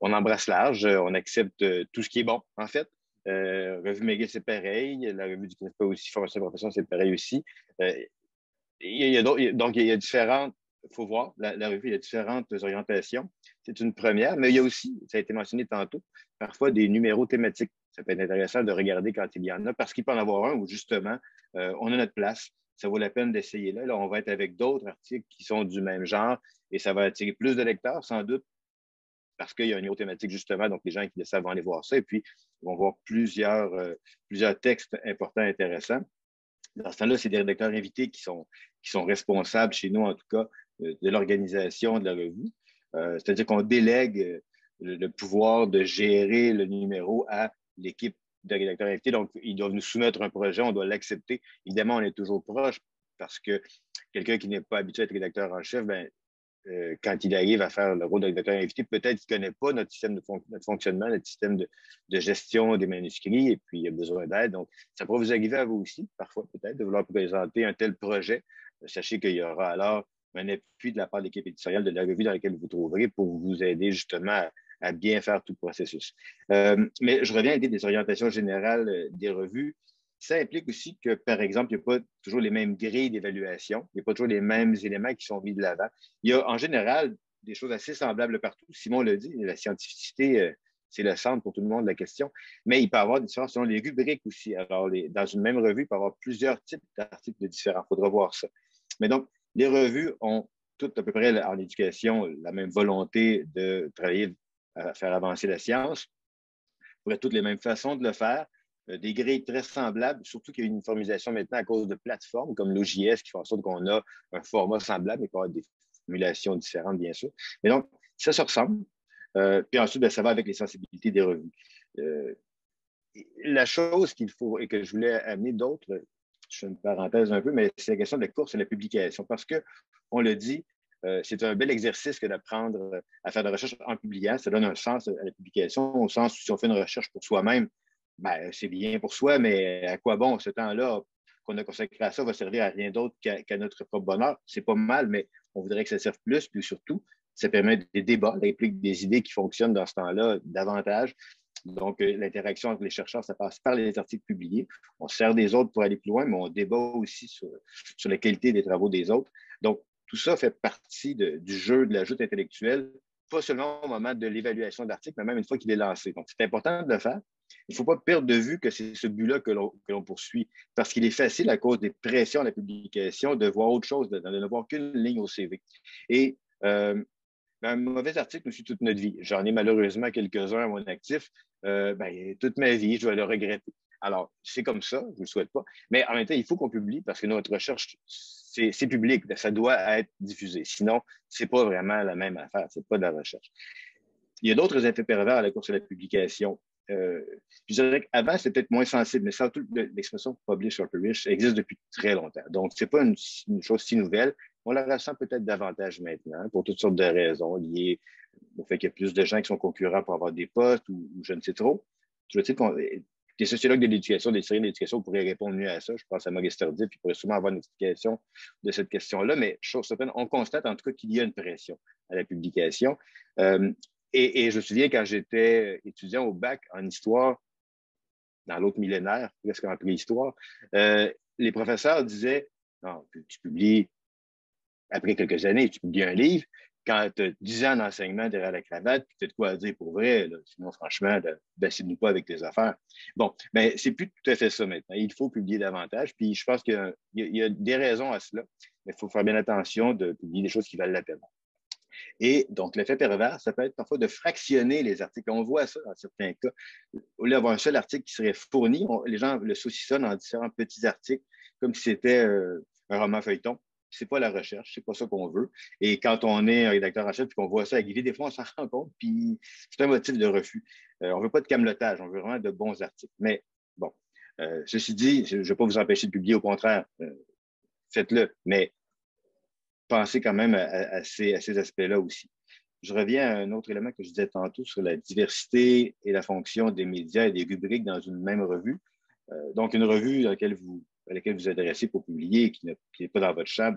On embrasse large, on accepte tout ce qui est bon, en fait. Revue McGill, c'est pareil. La revue du CNFPA aussi, Formation et Profession, c'est pareil aussi. Donc, il y a différentes, il faut voir, la revue, il y a différentes orientations. C'est une première, mais il y a aussi, ça a été mentionné tantôt, parfois des numéros thématiques. ça peut être intéressant de regarder quand il y en a, parce qu'il peut en avoir un où justement, on a notre place. Ça vaut la peine d'essayer là. Là, on va être avec d'autres articles qui sont du même genre et ça va attirer plus de lecteurs, sans doute, parce qu'il y a un niveau thématique justement, donc les gens qui le savent vont aller voir ça et puis ils vont voir plusieurs textes importants, intéressants. Dans ce temps-là, c'est des rédacteurs invités qui sont responsables chez nous, en tout cas, de l'organisation de la revue. C'est-à-dire qu'on délègue le pouvoir de gérer le numéro à l'équipe de rédacteurs invités. Donc, ils doivent nous soumettre un projet, on doit l'accepter. Évidemment, on est toujours proche parce que quelqu'un qui n'est pas habitué à être rédacteur en chef, ben, quand il arrive à faire le rôle de rédacteur invité, peut-être qu'il ne connaît pas notre système notre fonctionnement, notre système de gestion des manuscrits, et puis il a besoin d'aide. Donc, ça pourrait vous arriver à vous aussi, parfois peut-être, de vouloir présenter un tel projet. Sachez qu'il y aura alors un appui de la part de l'équipe éditoriale de la revue dans laquelle vous trouverez pour vous aider justement à bien faire tout le processus. Mais je reviens à l'idée des orientations générales des revues. Ça implique aussi que, par exemple, il n'y a pas toujours les mêmes grilles d'évaluation, il n'y a pas toujours les mêmes éléments qui sont mis de l'avant. Il y a en général des choses assez semblables partout. Simon l'a dit, la scientificité, c'est le centre pour tout le monde de la question, mais il peut y avoir des différences selon les rubriques aussi. Alors, dans une même revue, il peut y avoir plusieurs types d'articles différents. Il faudra voir ça. Mais donc, les revues ont toutes à peu près en éducation la même volonté de travailler à faire avancer la science, pour toutes les mêmes façons de le faire. Des grilles très semblables, surtout qu'il y a une uniformisation maintenant à cause de plateformes comme l'OJS qui font en sorte qu'on a un format semblable, mais qu'on a des formulations différentes, bien sûr. Mais donc, ça se ressemble. Puis ensuite, ça va avec les sensibilités des revues. La chose qu'il faut et que je voulais amener d'autres, je fais une parenthèse un peu, mais c'est la question de la course à la publication. Parce qu'on le dit, c'est un bel exercice que d'apprendre à faire de la recherche en publiant. Ça donne un sens à la publication, au sens où si on fait une recherche pour soi-même, ben, c'est bien pour soi, mais à quoi bon ce temps-là qu'on a consacré à ça va servir à rien d'autre qu'à notre propre bonheur? C'est pas mal, mais on voudrait que ça serve plus, puis surtout, ça permet des débats, ça implique des idées qui fonctionnent dans ce temps-là davantage. Donc, l'interaction entre les chercheurs, ça passe par les articles publiés. On se sert des autres pour aller plus loin, mais on débat aussi sur la qualité des travaux des autres. Donc, tout ça fait partie du jeu de l'ajout intellectuel, pas seulement au moment de l'évaluation de l'article, mais même une fois qu'il est lancé. Donc, c'est important de le faire. Il ne faut pas perdre de vue que c'est ce but-là que l'on poursuit, parce qu'il est facile, à cause des pressions à la publication, de voir autre chose, de ne voir qu'une ligne au CV. Et un mauvais article nous suit toute notre vie. J'en ai malheureusement quelques-uns à mon actif. Toute ma vie, je dois le regretter. Alors, c'est comme ça, je ne le souhaite pas. Mais en même temps, il faut qu'on publie parce que notre recherche, c'est public, ça doit être diffusé. Sinon, ce n'est pas vraiment la même affaire, ce n'est pas de la recherche. Il y a d'autres effets pervers à la course à la publication. Je dirais qu'avant, c'était peut-être moins sensible, mais surtout l'expression publish or perish existe depuis très longtemps. Donc, ce n'est pas une chose si nouvelle. On la ressent peut-être davantage maintenant pour toutes sortes de raisons liées au fait qu'il y a plus de gens qui sont concurrents pour avoir des postes ou je ne sais trop. Je sais qu'on des sociologues de l'éducation, des historiens de l'éducation pourraient répondre mieux à ça. Je pense à Maurice Tardif, qui pourrait sûrement avoir une explication de cette question-là, mais chose certaine, on constate en tout cas qu'il y a une pression à la publication. Et je me souviens quand j'étais étudiant au bac en histoire, dans l'autre millénaire, presque en préhistoire, les professeurs disaient, non, tu publies après quelques années, tu publies un livre, quand tu as 10 ans d'enseignement derrière la cravate, puis tu as de quoi dire pour vrai, là, sinon franchement, bassine-nous pas avec tes affaires. Bon, mais c'est plus tout à fait ça maintenant. Il faut publier davantage, puis je pense qu'il y a des raisons à cela, mais il faut faire bien attention de publier des choses qui valent la peine. Et donc, l'effet pervers, ça peut être parfois de fractionner les articles. On voit ça dans certains cas. Au lieu d'avoir un seul article qui serait fourni, les gens le saucissonnent en différents petits articles, comme si c'était un roman feuilleton. C'est pas la recherche, c'est pas ça qu'on veut. Et quand on est un rédacteur en chef et qu'on voit ça arriver, des fois, on s'en rend compte, puis c'est un motif de refus. On veut pas de camelotage, on veut vraiment de bons articles. Mais bon, ceci dit, je ne vais pas vous empêcher de publier, au contraire, faites-le. Mais pensez quand même à ces aspects-là aussi. Je reviens à un autre élément que je disais tantôt sur la diversité et la fonction des médias et des rubriques dans une même revue. Donc, une revue à laquelle vous adressez pour publier et qui n'est pas dans votre champ,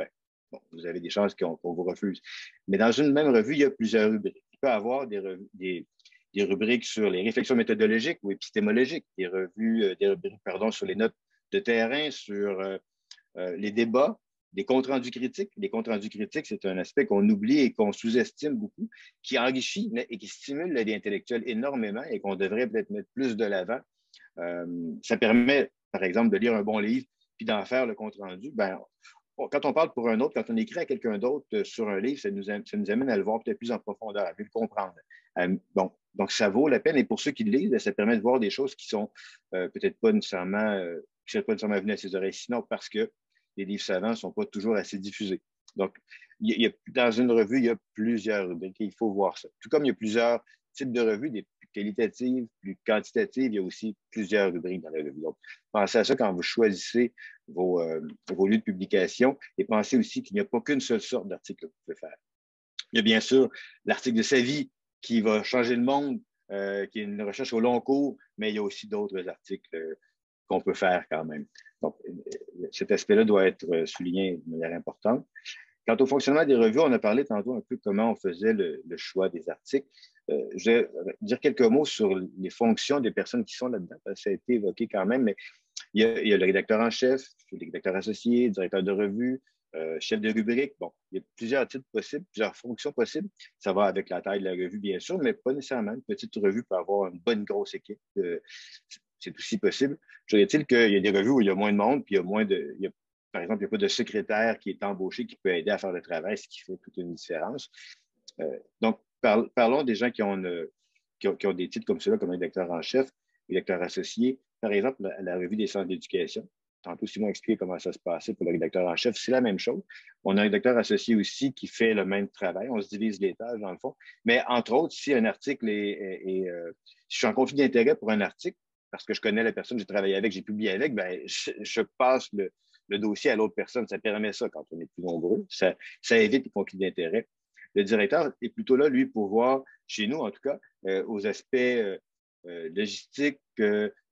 vous avez des chances qu'on vous refuse. Mais dans une même revue, il y a plusieurs rubriques. Il peut y avoir des rubriques sur les réflexions méthodologiques ou épistémologiques, des rubriques sur les notes de terrain, sur les débats, des comptes rendus critiques. Les comptes rendus critiques, c'est un aspect qu'on oublie et qu'on sous-estime beaucoup, qui enrichit et qui stimule la vie intellectuelle énormément et qu'on devrait peut-être mettre plus de l'avant. Ça permet, par exemple, de lire un bon livre puis d'en faire le compte-rendu. Ben, quand on parle pour un autre, quand on écrit à quelqu'un d'autre sur un livre, ça nous amène à le voir peut-être plus en profondeur, à mieux le comprendre. Bon, donc, ça vaut la peine. Et pour ceux qui le lisent, ça permet de voir des choses qui sont peut-être pas nécessairement, qui ne sont pas nécessairement venues à ses oreilles, sinon parce que les livres savants ne sont pas toujours assez diffusés. Donc, dans une revue, il y a plusieurs rubriques et il faut voir ça. Tout comme il y a plusieurs types de revues, des plus qualitatives, plus quantitatives, il y a aussi plusieurs rubriques dans la revue. Donc, pensez à ça quand vous choisissez vos lieux de publication et pensez aussi qu'il n'y a pas qu'une seule sorte d'article que vous pouvez faire. Il y a bien sûr l'article de sa vie qui va changer le monde, qui est une recherche au long cours, mais il y a aussi d'autres articles qu'on peut faire quand même. Donc, cet aspect-là doit être souligné de manière importante. Quant au fonctionnement des revues, on a parlé tantôt un peu comment on faisait le choix des articles. Je vais dire quelques mots sur les fonctions des personnes qui sont là-dedans. Ça a été évoqué quand même, mais il y a le rédacteur en chef, le rédacteur associé, directeur de revue, chef de rubrique. Bon, il y a plusieurs titres possibles, plusieurs fonctions possibles. Ça va avec la taille de la revue, bien sûr, mais pas nécessairement. Une petite revue peut avoir une bonne grosse équipe. C'est aussi possible. Je dirais-il qu'il y a des revues où il y a moins de monde, puis il y a moins de. Par exemple, il n'y a pas de secrétaire qui est embauché qui peut aider à faire le travail, ce qui fait toute une différence. Donc, parlons des gens qui ont des titres comme cela, comme rédacteur en chef, rédacteur associé. Par exemple, la revue des centres d'éducation. Tantôt, Simon a expliqué comment ça se passait pour le rédacteur en chef. C'est la même chose. On a un rédacteur associé aussi qui fait le même travail. On se divise les tâches, dans le fond. Mais entre autres, si un article si je suis en conflit d'intérêt pour un article, parce que je connais la personne que j'ai travaillé avec, j'ai publié avec, ben, je passe le dossier à l'autre personne. Ça permet ça quand on est plus nombreux. Ça évite les conflits d'intérêt. Le directeur est plutôt là, lui, pour voir, chez nous en tout cas, aux aspects logistiques,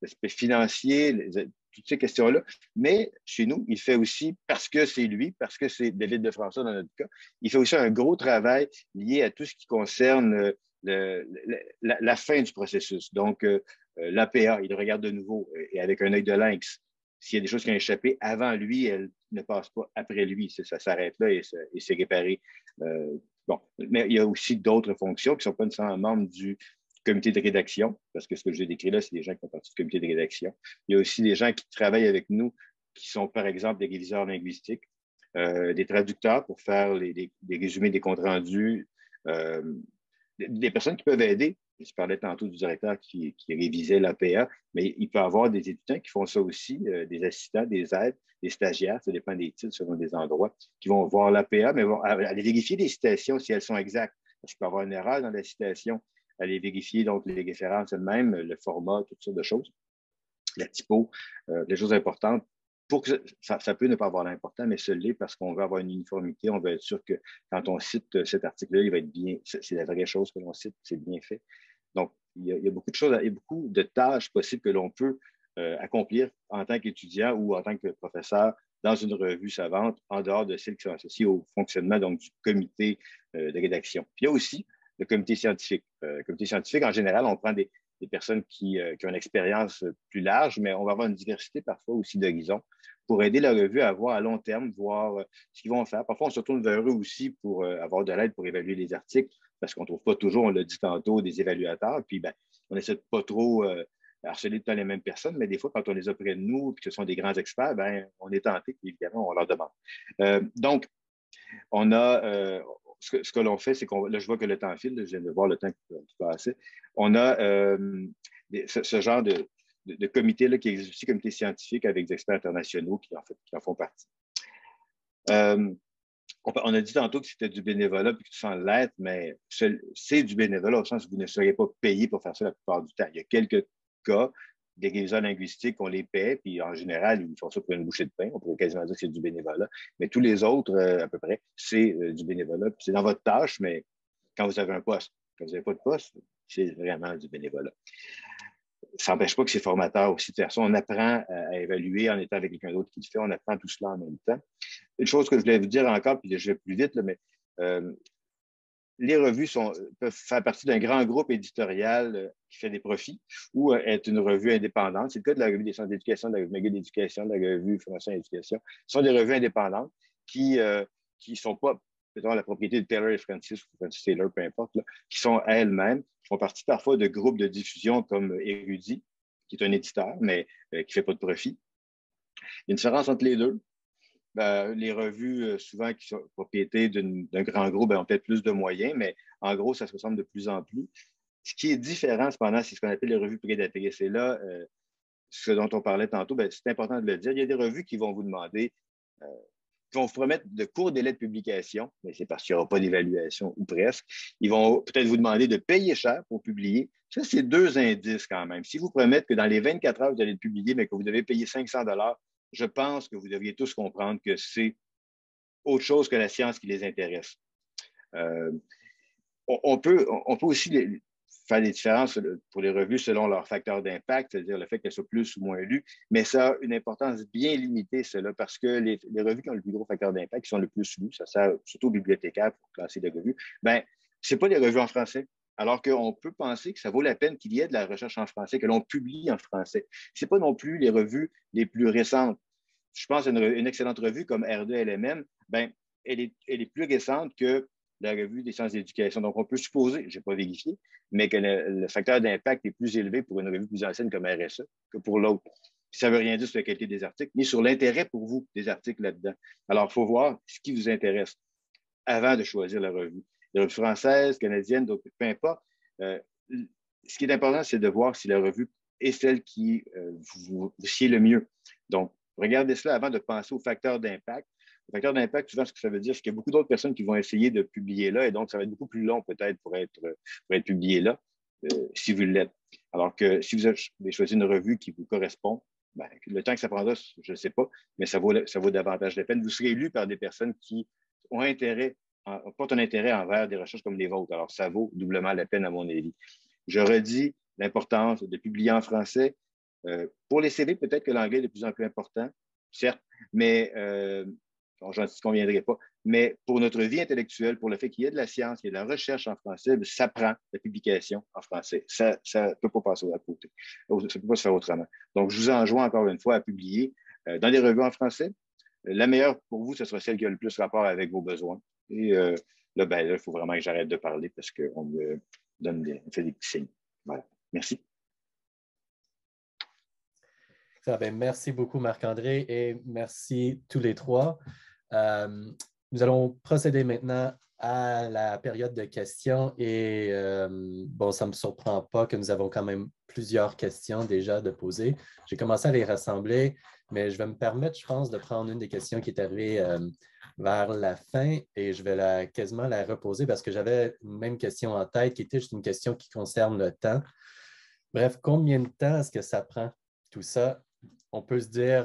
aspects financiers, toutes ces questions-là. Mais chez nous, il fait aussi, parce que c'est lui, parce que c'est David de François dans notre cas, il fait aussi un gros travail lié à tout ce qui concerne la fin du processus. Donc, l'APA, il regarde de nouveau et avec un œil de lynx. S'il y a des choses qui ont échappé avant lui, elles ne passent pas après lui. Ça s'arrête là et c'est réparé. Bon, mais il y a aussi d'autres fonctions qui ne sont pas nécessairement membres du comité de rédaction, parce que ce que j'ai décrit là, c'est des gens qui font partie du comité de rédaction. Il y a aussi des gens qui travaillent avec nous, qui sont par exemple des réviseurs linguistiques, des traducteurs pour faire des résumés des comptes rendus, des personnes qui peuvent aider. Je parlais tantôt du directeur qui révisait l'APA, mais il peut y avoir des étudiants qui font ça aussi, des assistants, des aides, des stagiaires, ça dépend des titres selon des endroits, qui vont voir l'APA, mais vont aller vérifier les citations si elles sont exactes, parce qu'il peut y avoir une erreur dans la citation, aller vérifier donc les références elles-mêmes, le format, toutes sortes de choses, la typo, les choses importantes. Pour que ça peut ne pas avoir l'important, mais ce l'est parce qu'on veut avoir une uniformité, on veut être sûr que quand on cite cet article-là, il va être bien, c'est la vraie chose que l'on cite, c'est bien fait. Donc, il y a beaucoup de choses, il y a beaucoup de tâches possibles que l'on peut accomplir en tant qu'étudiant ou en tant que professeur dans une revue savante, en dehors de celles qui sont associées au fonctionnement donc, du comité de rédaction. Puis il y a aussi le comité scientifique. Le comité scientifique, en général, on prend des personnes qui ont une expérience plus large, mais on va avoir une diversité parfois aussi d'horizons pour aider la revue à voir à long terme, voir ce qu'ils vont faire. Parfois, on se tourne vers eux aussi pour avoir de l'aide pour évaluer les articles, parce qu'on ne trouve pas toujours, on l'a dit tantôt, des évaluateurs. Puis, ben, on essaie de pas trop harceler tout le temps les mêmes personnes, mais des fois, quand on les a près de nous, puis que ce sont des grands experts, ben, on est tenté, puis évidemment, on leur demande. Donc, on a ce que l'on fait, c'est là, je vois que le temps file, je viens de voir le temps qui passe. On a ce genre de comité-là qui existe aussi, comité scientifique avec des experts internationaux qui en font partie. On a dit tantôt que c'était du bénévolat puis que sans l'être, mais c'est du bénévolat au sens où vous ne seriez pas payé pour faire ça la plupart du temps. Il y a quelques cas, des réviseurs linguistiques, on les paie, puis en général, ils font ça pour une bouchée de pain. On pourrait quasiment dire que c'est du bénévolat. Mais tous les autres, à peu près, c'est du bénévolat. Puis c'est dans votre tâche, mais quand vous avez un poste, quand vous n'avez pas de poste, c'est vraiment du bénévolat. Ça n'empêche pas que c'est formateur aussi de faire ça. On apprend à évaluer en étant avec quelqu'un d'autre qui le fait. On apprend tout cela en même temps. Une chose que je voulais vous dire encore, puis je vais plus vite, là, mais les revues peuvent faire partie d'un grand groupe éditorial qui fait des profits ou être une revue indépendante. C'est le cas de la revue des centres d'éducation, de la revue McGill d'éducation, de la revue Formation et éducation. Ce sont des revues indépendantes qui ne sont pas, mettons, la propriété de Taylor et Francis, ou Francis Taylor, peu importe, là, qui sont elles-mêmes, qui font partie parfois de groupes de diffusion comme Érudit, qui est un éditeur, mais qui ne fait pas de profit. Il y a une différence entre les deux. Les revues, souvent, qui sont propriétés d'un grand groupe, ont peut-être plus de moyens, mais en gros, ça se ressemble de plus en plus. Ce qui est différent, cependant, c'est ce qu'on appelle les revues prédatrices. Et là, ce dont on parlait tantôt, c'est important de le dire. Il y a des revues qui vont vous demander, qui vont vous promettre de courts délais de publication, mais c'est parce qu'il n'y aura pas d'évaluation ou presque. Ils vont peut-être vous demander de payer cher pour publier. Ça, c'est deux indices quand même. Si vous promettent que dans les 24 heures, vous allez le publier, mais que vous devez payer 500 $, je pense que vous devriez tous comprendre que c'est autre chose que la science qui les intéresse. On peut aussi faire des différences pour les revues selon leur facteur d'impact, c'est-à-dire le fait qu'elles soient plus ou moins lues, mais ça a une importance bien limitée, cela, parce que les revues qui ont le plus gros facteur d'impact, qui sont le plus lues, ça sert surtout aux bibliothécaires pour classer des revues, ce n'est pas les revues en français. Alors qu'on peut penser que ça vaut la peine qu'il y ait de la recherche en français, que l'on publie en français. Ce n'est pas non plus les revues les plus récentes. Je pense à une excellente revue comme R2LMM, elle est plus récente que la revue des sciences d'éducation. Donc, on peut supposer, je n'ai pas vérifié, mais que le facteur d'impact est plus élevé pour une revue plus ancienne comme RSE que pour l'autre. Ça ne veut rien dire sur la qualité des articles, ni sur l'intérêt pour vous des articles là-dedans. Alors, il faut voir ce qui vous intéresse avant de choisir la revue. Les revues françaises, canadiennes, d'autres, peu importe. Ce qui est important, c'est de voir si la revue est celle qui vous sied le mieux. Donc, regardez cela avant de penser au facteur d'impact. Le facteur d'impact, souvent, ce que ça veut dire, c'est qu'il y a beaucoup d'autres personnes qui vont essayer de publier là, et donc ça va être beaucoup plus long peut-être pour être publié là, si vous l'êtes. Alors que si vous avez choisi une revue qui vous correspond, le temps que ça prendra, je ne sais pas, mais ça vaut davantage la peine. Vous serez lu par des personnes qui portent un intérêt envers des recherches comme les vôtres. Alors, ça vaut doublement la peine, à mon avis. Je redis l'importance de publier en français. Pour les CV, peut-être que l'anglais est de plus en plus important, certes, mais j'en conviendrai pas. Mais pour notre vie intellectuelle, pour le fait qu'il y ait de la science, qu'il y ait de la recherche en français, ça prend la publication en français. Ça ne peut pas passer à côté. Ça ne peut pas se faire autrement. Donc, je vous enjoins encore une fois à publier dans des revues en français. La meilleure pour vous, ce sera celle qui a le plus rapport avec vos besoins. Et là, il faut vraiment que j'arrête de parler parce qu'on me fait des petits signes. Voilà. Merci. Merci beaucoup, Marc-André, et merci tous les trois. Nous allons procéder maintenant à la période de questions et ça ne me surprend pas que nous avons quand même plusieurs questions déjà de poser. J'ai commencé à les rassembler, mais je vais me permettre, je pense, de prendre une des questions qui est arrivée vers la fin et je vais quasiment la reposer parce que j'avais une même question en tête qui était juste une question qui concerne le temps. Bref, combien de temps est-ce que ça prend tout ça? On peut se dire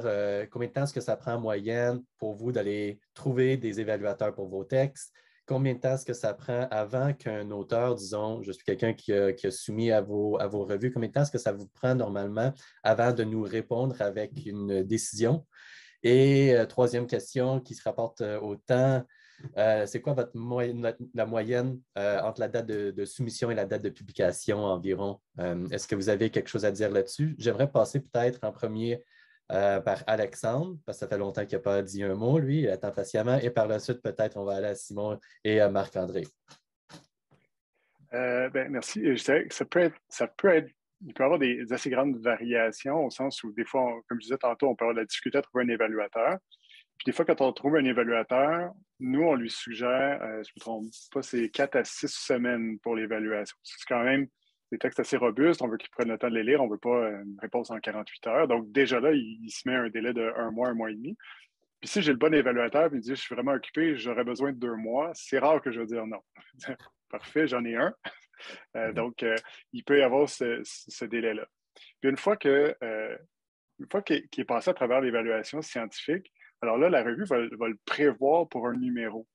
combien de temps est-ce que ça prend en moyenne pour vous d'aller trouver des évaluateurs pour vos textes? Combien de temps est-ce que ça prend avant qu'un auteur, disons, je suis quelqu'un qui a soumis à vos revues, combien de temps est-ce que ça vous prend normalement avant de nous répondre avec une décision? Et troisième question qui se rapporte au temps, c'est quoi la moyenne entre la date de soumission et la date de publication environ? Est-ce que vous avez quelque chose à dire là-dessus? J'aimerais passer peut-être en premier par Alexandre, parce que ça fait longtemps qu'il n'a pas dit un mot, lui, il attend patiemment. Et par la suite, peut-être, on va aller à Simon et à Marc-André. Merci. Je dirais que il peut y avoir des assez grandes variations au sens où des fois, comme je disais tantôt, on peut avoir de la difficulté à trouver un évaluateur. Puis des fois, quand on trouve un évaluateur, nous, on lui suggère, je ne me trompe pas, c'est 4 à 6 semaines pour l'évaluation. C'est quand même des textes assez robustes. On veut qu'ils prennent le temps de les lire. On ne veut pas une réponse en 48 heures. Donc, déjà là, il se met un délai de 1 mois et demi. Puis si j'ai le bon évaluateur et il dit, je suis vraiment occupé, j'aurais besoin de 2 mois, c'est rare que je vais dire non. Parfait, j'en ai un. Donc, il peut y avoir ce délai-là. Puis une fois qu'il est passé à travers l'évaluation scientifique, alors là, la revue va le prévoir pour un numéro.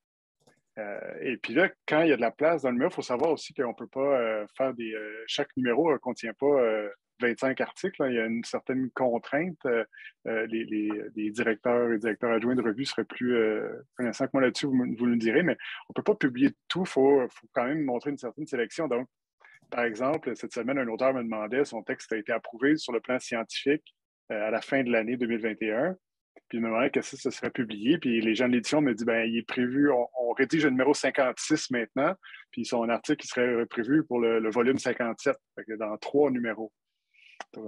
Et puis là, quand il y a de la place dans le numéro, il faut savoir aussi qu'on ne peut pas faire chaque numéro ne contient pas 25 articles. Là. Il y a une certaine contrainte. Les directeurs et directeurs adjoints de revue seraient plus connaissants que moi là-dessus, vous le direz, mais on ne peut pas publier tout. Il faut quand même montrer une certaine sélection. Donc, par exemple, cette semaine, un auteur me demandait, son texte a été approuvé sur le plan scientifique à la fin de l'année 2021. Puis il me demandait que ça serait publié. Puis les gens de l'édition me disent, il est prévu, on rédige le numéro 56 maintenant, puis son article il serait prévu pour le volume 57, dans 3 numéros.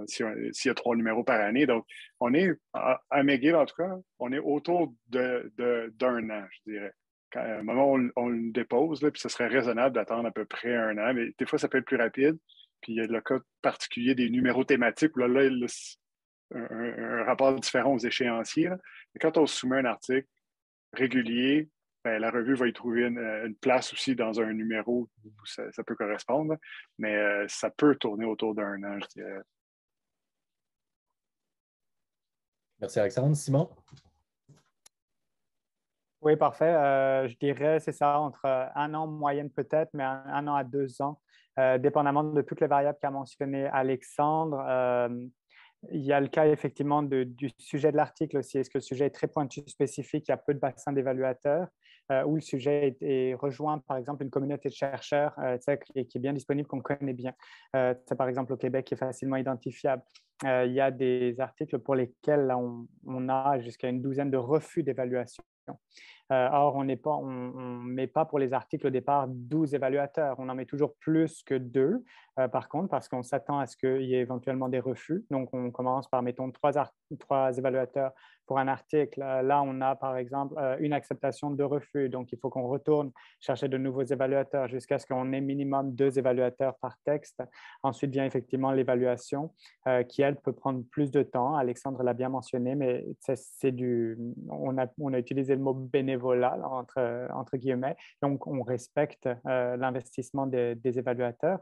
s'il y a 3 numéros par année. Donc, on est, à McGill, en tout cas, on est autour d'un an, je dirais. À un moment, on le dépose, là, puis ce serait raisonnable d'attendre à peu près un an, mais des fois, ça peut être plus rapide. Puis il y a le cas particulier des numéros thématiques, où un rapport différent aux échéanciers. Là. Et quand on soumet un article régulier, ben, la revue va y trouver une place aussi dans un numéro où ça peut correspondre, mais ça peut tourner autour d'un an, je dirais. Merci, Alexandre. Simon? Oui, parfait. Je dirais, c'est ça, entre 1 an en moyenne peut-être, mais 1 an à 2 ans, dépendamment de toutes les variables qu'a mentionné Alexandre. Il y a le cas effectivement du sujet de l'article aussi. Est-ce que le sujet est très pointu, spécifique, il y a peu de bassins d'évaluateurs, ou le sujet est rejoint par exemple une communauté de chercheurs qui est bien disponible, qu'on connaît bien. C'est par exemple au Québec qui est facilement identifiable. Il y a des articles pour lesquels là, on a jusqu'à une douzaine de refus d'évaluation. Or, on ne met pas pour les articles au départ 12 évaluateurs. On en met toujours plus que 2, par contre, parce qu'on s'attend à ce qu'il y ait éventuellement des refus. Donc, on commence par, mettons, 3 évaluateurs pour un article. Là, on a, par exemple, une acceptation de refus. Donc, il faut qu'on retourne chercher de nouveaux évaluateurs jusqu'à ce qu'on ait minimum 2 évaluateurs par texte. Ensuite vient effectivement l'évaluation qui, elle, peut prendre plus de temps. Alexandre l'a bien mentionné, mais on a utilisé le mot bénévolat là, entre guillemets. Donc, on respecte l'investissement des évaluateurs.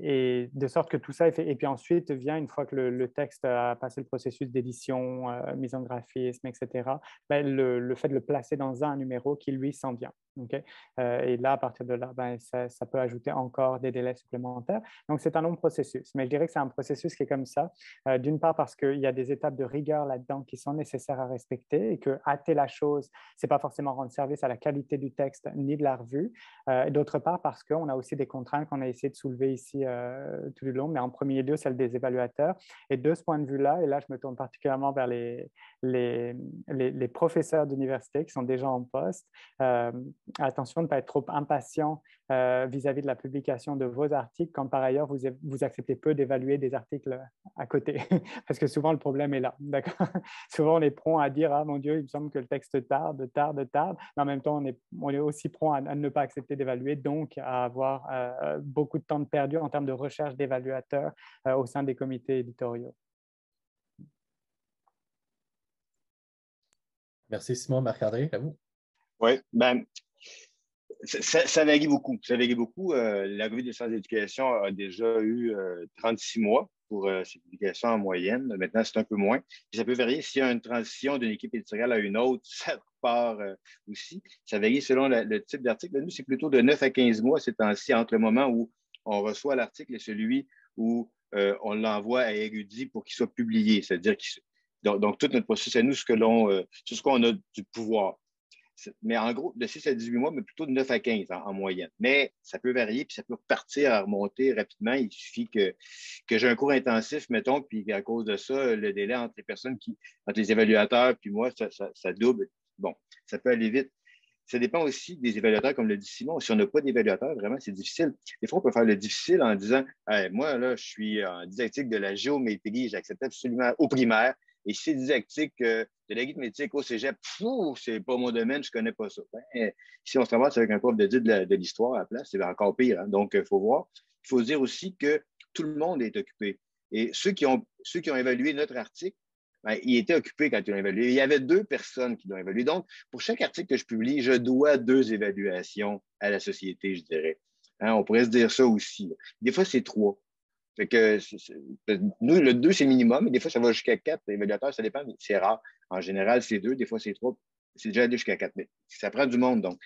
Et de sorte que tout ça est fait. Et puis ensuite vient, une fois que le texte a passé le processus d'édition, mise en graphisme, etc., ben, le fait de le placer dans un numéro qui, lui, s'en vient. Okay? Et là, à partir de là, ben, ça peut ajouter encore des délais supplémentaires. Donc, c'est un long processus. Mais je dirais que c'est un processus qui est comme ça. D'une part, parce qu'il y a des étapes de rigueur là-dedans qui sont nécessaires à respecter et que hâter la chose, ce n'est pas forcément rendre service à la qualité du texte ni de la revue. D'autre part, parce qu'on a aussi des contraintes qu'on a essayé de soulever ici tout le long, mais en premier lieu, celle des évaluateurs. Et de ce point de vue-là, et là, je me tourne particulièrement vers les professeurs d'université qui sont déjà en poste, attention de ne pas être trop impatient vis-à-vis de la publication de vos articles quand par ailleurs vous acceptez peu d'évaluer des articles à côté. Parce que souvent le problème est là. D'accord? Souvent on est prompt à dire « Ah mon Dieu, il me semble que le texte tarde. » Mais en même temps, on est aussi prompt à ne pas accepter d'évaluer, donc à avoir beaucoup de temps de perdu en termes de recherche d'évaluateurs au sein des comités éditoriaux. Merci Simon. Marc-André, à vous. Oui, ben, ça varie beaucoup. Ça varie beaucoup. La revue des sciences d'éducation a déjà eu 36 mois pour ses publications en moyenne. Maintenant, c'est un peu moins. Puis ça peut varier s'il y a une transition d'une équipe éditoriale à une autre, ça part aussi. Ça varie selon le type d'article. Nous, c'est plutôt de 9 à 15 mois ces temps-ci entre le moment où on reçoit l'article et celui où on l'envoie à érudit pour qu'il soit publié. C'est-à-dire donc, tout notre processus, c'est nous c'est ce qu'on a du pouvoir. Mais en gros, de 6 à 18 mois, mais plutôt de 9 à 15 en moyenne. Mais ça peut varier, puis ça peut repartir à remonter rapidement. Il suffit que j'ai un cours intensif, mettons, puis à cause de ça, le délai entre les évaluateurs puis moi, ça double. Bon, ça peut aller vite. Ça dépend aussi des évaluateurs, comme le dit Simon. Si on n'a pas d'évaluateur, vraiment, c'est difficile. Des fois, on peut faire le difficile en disant hey, moi, là, je suis en didactique de la géométrie, j'accepte absolument au primaire. Et si c'est didactique de l'arithmétique au cégep, c'est pas mon domaine, je connais pas ça. Ben, si on se ramasse avec un prof de l'histoire à la place, c'est encore pire. Hein? Donc, il faut voir. Il faut dire aussi que tout le monde est occupé. Et ceux qui ont évalué notre article, ben, ils étaient occupés quand ils l'ont évalué. Il y avait 2 personnes qui l'ont évalué. Donc, pour chaque article que je publie, je dois 2 évaluations à la société, je dirais. Hein, on pourrait se dire ça aussi. Là. Des fois, c'est 3. Fait que nous, le 2, c'est minimum, mais des fois, ça va jusqu'à 4 évaluateurs, ça dépend, mais c'est rare. En général, c'est 2, des fois, c'est 3. C'est déjà allé jusqu'à 4, mais ça prend du monde, donc.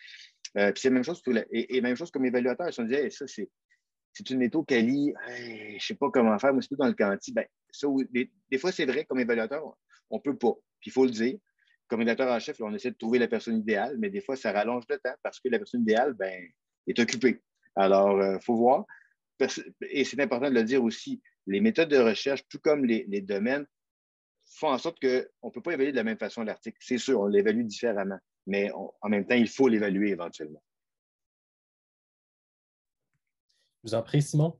Puis c'est la même chose, et même chose comme évaluateur. Si on disait, hey, ça, c'est une méthode quali, hey, je ne sais pas comment faire, moi, c'est tout dans le quanti. Ben, ça, des fois, c'est vrai, comme évaluateur, on ne peut pas. Puis il faut le dire. Comme évaluateur en chef, là, on essaie de trouver la personne idéale, mais des fois, ça rallonge le temps parce que la personne idéale ben, est occupée. Alors, il faut voir. Et c'est important de le dire aussi, les méthodes de recherche, tout comme les domaines, font en sorte qu'on ne peut pas évaluer de la même façon l'article. C'est sûr, on l'évalue différemment, mais en même temps, il faut l'évaluer éventuellement. Je vous en prie, Simon.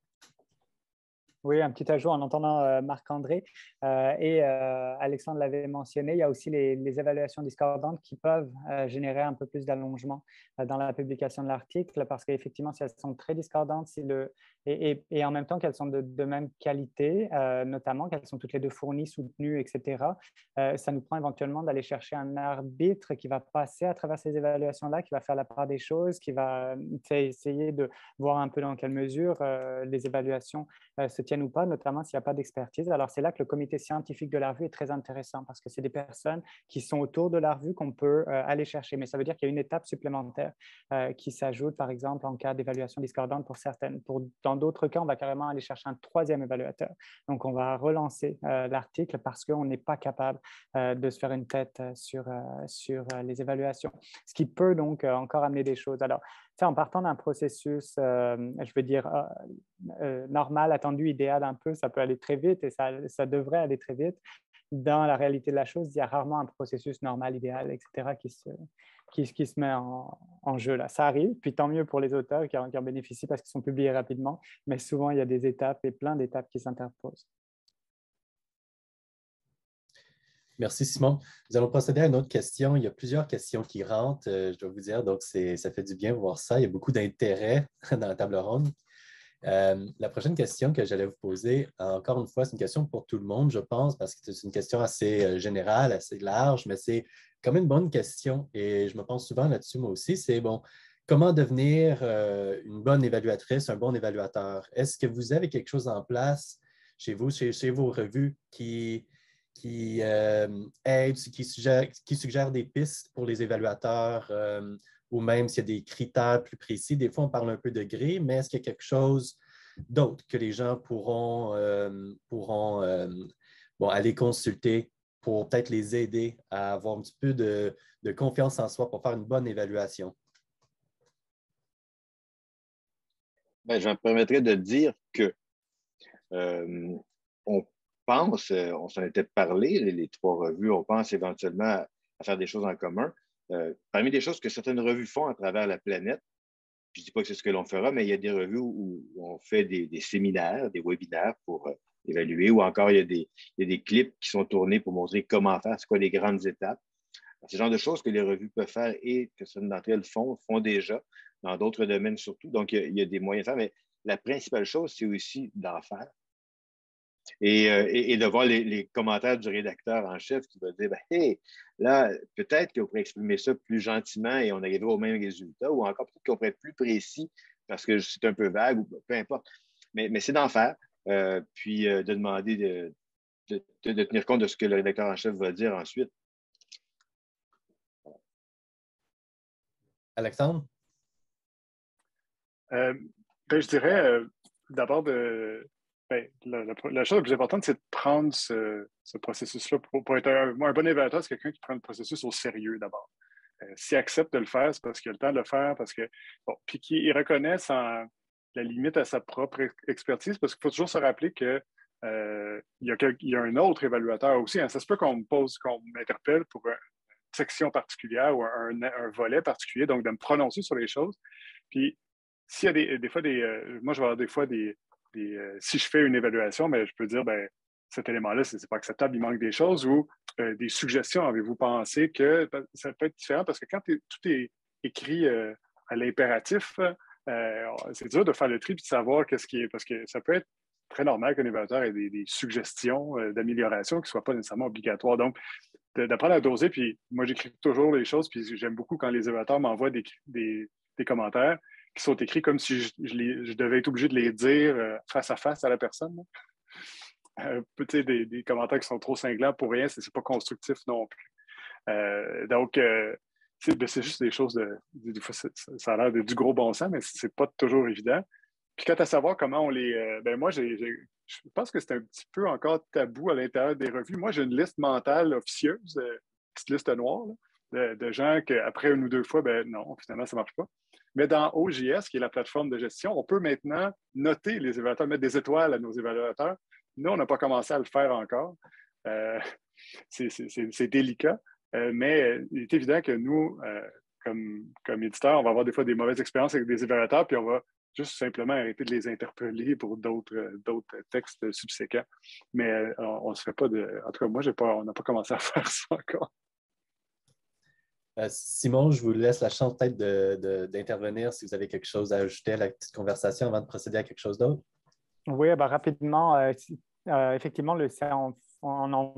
Oui, un petit ajout en entendant Marc-André et Alexandre l'avait mentionné, il y a aussi les évaluations discordantes qui peuvent générer un peu plus d'allongement dans la publication de l'article parce qu'effectivement, si elles sont très discordantes et en même temps qu'elles sont de même qualité, notamment qu'elles sont toutes les deux fournies, soutenues, etc., ça nous prend éventuellement d'aller chercher un arbitre qui va passer à travers ces évaluations-là, qui va faire la part des choses, qui va essayer de voir un peu dans quelle mesure les évaluations se tiennent ou pas, notamment s'il n'y a pas d'expertise. Alors, c'est là que le comité scientifique de la revue est très intéressant parce que c'est des personnes qui sont autour de la revue qu'on peut aller chercher. Mais ça veut dire qu'il y a une étape supplémentaire qui s'ajoute, par exemple, en cas d'évaluation discordante pour certaines. Dans d'autres cas, on va carrément aller chercher un troisième évaluateur. Donc, on va relancer l'article parce qu'on n'est pas capable de se faire une tête sur les évaluations. Ce qui peut donc encore amener des choses. Alors, en partant d'un processus, je veux dire, normal, attendu, idéal un peu, ça peut aller très vite et ça devrait aller très vite. Dans la réalité de la chose, il y a rarement un processus normal, idéal, etc., qui se met en jeu. Là. Ça arrive, puis tant mieux pour les auteurs qui en bénéficient parce qu'ils sont publiés rapidement, mais souvent, il y a des étapes et plein d'étapes qui s'interposent. Merci, Simon. Nous allons procéder à une autre question. Il y a plusieurs questions qui rentrent, je dois vous dire, donc ça fait du bien de voir ça. Il y a beaucoup d'intérêt dans la table ronde. La prochaine question que j'allais vous poser, encore une fois, c'est une question pour tout le monde, je pense, parce que c'est une question assez générale, assez large, mais c'est quand même une bonne question et je me pense souvent là-dessus moi aussi. C'est bon, comment devenir une bonne évaluatrice, un bon évaluateur? Est-ce que vous avez quelque chose en place chez vous, chez vos revues qui aide, qui suggère des pistes pour les évaluateurs ou même s'il y a des critères plus précis. Des fois, on parle un peu de grille, mais est-ce qu'il y a quelque chose d'autre que les gens pourront aller consulter pour peut-être les aider à avoir un petit peu de confiance en soi pour faire une bonne évaluation? Ben, je me permettrais de dire que on pense, on s'en était parlé, les trois revues, on pense éventuellement à faire des choses en commun. Parmi les choses que certaines revues font à travers la planète, je ne dis pas que c'est ce que l'on fera, mais il y a des revues où on fait des séminaires, des webinaires pour évaluer, ou encore il y a des clips qui sont tournés pour montrer comment faire, c'est quoi les grandes étapes. C'est le genre de choses que les revues peuvent faire et que certaines d'entre elles font déjà, dans d'autres domaines surtout. Donc, il y a des moyens de faire, mais la principale chose, c'est aussi d'en faire. Et de voir les commentaires du rédacteur en chef qui va dire, ben, hey, là, peut-être qu'on pourrait exprimer ça plus gentiment et on arriverait au même résultat, ou encore peut-être qu'on pourrait être plus précis parce que c'est un peu vague, ou peu importe. Mais c'est d'en faire, puis de demander de tenir compte de ce que le rédacteur en chef va dire ensuite. Alexandre? Je dirais d'abord la chose la plus importante, c'est de prendre ce processus-là. Pour être un bon évaluateur, c'est quelqu'un qui prend le processus au sérieux d'abord. S'il accepte de le faire, c'est parce qu'il a le temps de le faire, puis qu'il reconnaisse la limite à sa propre expertise, parce qu'il faut toujours se rappeler que il y a un autre évaluateur aussi. Hein. Ça se peut qu'on m'interpelle pour une section particulière ou un volet particulier, donc de me prononcer sur les choses. Puis, s'il y a des fois moi, je vais avoir des fois si je fais une évaluation, mais je peux dire, ben, cet élément-là, c'est pas acceptable, il manque des choses, ou des suggestions. Avez-vous pensé que ça peut être différent? Parce que quand tout est écrit à l'impératif, c'est dur de faire le tri et de savoir qu'est-ce qui est. Parce que ça peut être très normal qu'un évaluateur ait des suggestions d'amélioration qui ne soient pas nécessairement obligatoires. Donc, d'apprendre à doser, puis moi, j'écris toujours les choses, puis j'aime beaucoup quand les évaluateurs m'envoient des commentaires qui sont écrits comme si je devais être obligé de les dire face à face à la personne. Des commentaires qui sont trop cinglants pour rien, c'est pas constructif non plus. C'est juste des choses des fois, ça a l'air du gros bon sens, mais c'est pas toujours évident. Puis quant à savoir comment on les... moi, je pense que c'est un petit peu encore tabou à l'intérieur des revues. Moi, j'ai une liste mentale officieuse, petite liste noire, là, de gens qu'après une ou deux fois, ben non, finalement, ça ne marche pas. Mais dans OJS, qui est la plateforme de gestion, on peut maintenant noter les évaluateurs, mettre des étoiles à nos évaluateurs. Nous, on n'a pas commencé à le faire encore. C'est délicat, mais il est évident que nous, comme éditeur, on va avoir des fois des mauvaises expériences avec des évaluateurs, puis on va juste simplement arrêter de les interpeller pour d'autres textes subséquents. Mais on ne se fait pas de... En tout cas, moi, on n'a pas commencé à faire ça encore. Simon, je vous laisse la chance peut-être d'intervenir si vous avez quelque chose à ajouter à la petite conversation avant de procéder à quelque chose d'autre. Oui, ben, rapidement, effectivement, c'est en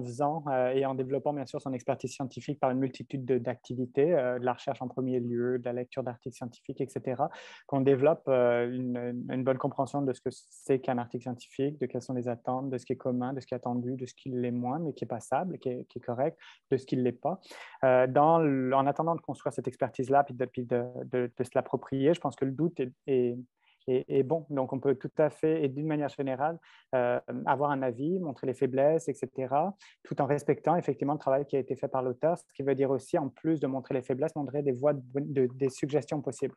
faisant et en développant bien sûr son expertise scientifique par une multitude d'activités, de la recherche en premier lieu, de la lecture d'articles scientifiques, etc., qu'on développe une bonne compréhension de ce que c'est qu'un article scientifique, de quelles sont les attentes, de ce qui est commun, de ce qui est attendu, de ce qui l'est moins, mais qui est passable, qui est correct, de ce qui ne l'est pas. En attendant de construire cette expertise-là, puis de se l'approprier, je pense que le doute est bon. Donc, on peut tout à fait, et d'une manière générale, avoir un avis, montrer les faiblesses, etc., tout en respectant effectivement le travail qui a été fait par l'auteur, ce qui veut dire aussi, en plus de montrer les faiblesses, montrer des voies, des suggestions possibles.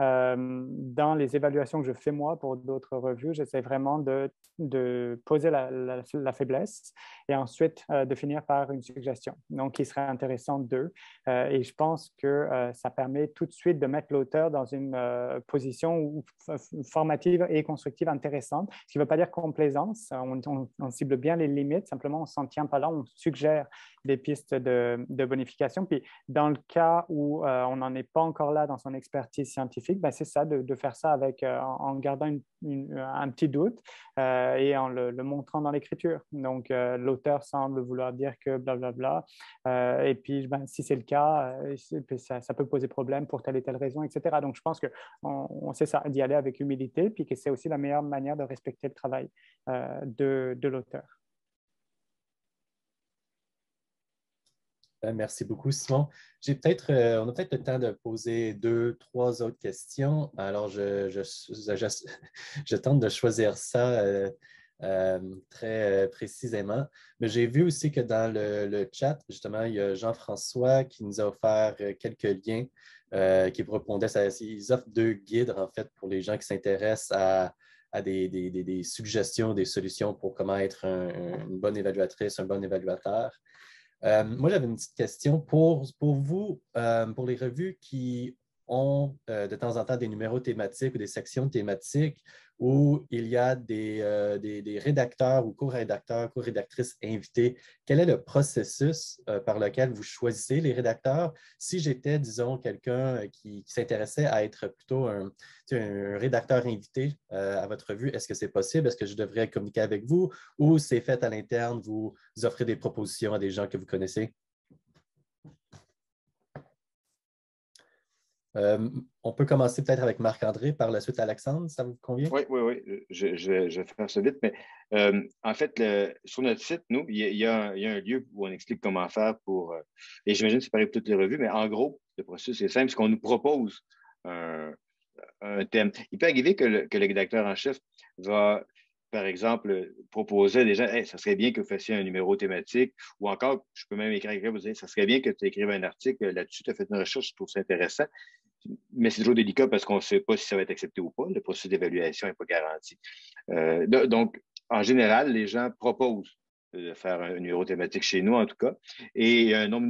Dans les évaluations que je fais moi pour d'autres revues, j'essaie vraiment de poser la faiblesse et ensuite de finir par une suggestion. Donc, il serait intéressant d'eux. Et je pense que ça permet tout de suite de mettre l'auteur dans une position formative et constructive intéressante, ce qui ne veut pas dire complaisance. On cible bien les limites, simplement on ne s'en tient pas là, on suggère des pistes de bonification. Puis, dans le cas où on n'en est pas encore là dans son expertise scientifique, ben, c'est ça, de faire ça en gardant un petit doute et en le montrant dans l'écriture. Donc, l'auteur semble vouloir dire que blablabla. Et puis, ben, si c'est le cas, ça peut poser problème pour telle et telle raison, etc. Donc, je pense qu'on sait ça, d'y aller avec humilité, puis que c'est aussi la meilleure manière de respecter le travail de l'auteur. Merci beaucoup, Simon. On a peut-être le temps de poser 2, 3 autres questions. Alors, je tente de choisir ça très précisément. Mais j'ai vu aussi que dans le chat, justement, il y a Jean-François qui nous a offert quelques liens qui répondaient. Ils offrent 2 guides, en fait, pour les gens qui s'intéressent à des suggestions, des solutions pour comment être une bonne évaluatrice, un bon évaluateur. Moi, j'avais une petite question pour vous, pour les revues qui ont de temps en temps des numéros thématiques ou des sections thématiques où il y a des rédacteurs ou co-rédacteurs, co-rédactrices invités. Quel est le processus par lequel vous choisissez les rédacteurs? Si j'étais, disons, quelqu'un qui s'intéressait à être plutôt un rédacteur invité à votre revue, est-ce que c'est possible? Est-ce que je devrais communiquer avec vous ou c'est fait à l'interne, vous offrez des propositions à des gens que vous connaissez? On peut commencer peut-être avec Marc-André, par la suite Alexandre, ça vous convient? Oui. Je vais faire ça vite, mais en fait, sur notre site, nous, il y a un lieu où on explique comment faire et j'imagine que c'est pareil pour toutes les revues, mais en gros, le processus est simple, c'est qu'on nous propose un thème. Il peut arriver que le rédacteur en chef va, par exemple, proposer déjà, hey, ça serait bien que vous fassiez un numéro thématique, ou encore, je peux même écrire, vous dire, ça serait bien que tu écrives un article là-dessus, tu as fait une recherche, je trouve ça intéressant. Mais c'est toujours délicat parce qu'on ne sait pas si ça va être accepté ou pas. Le processus d'évaluation n'est pas garanti. Donc, en général, les gens proposent de faire un numéro thématique chez nous, en tout cas. Et il y a un nombre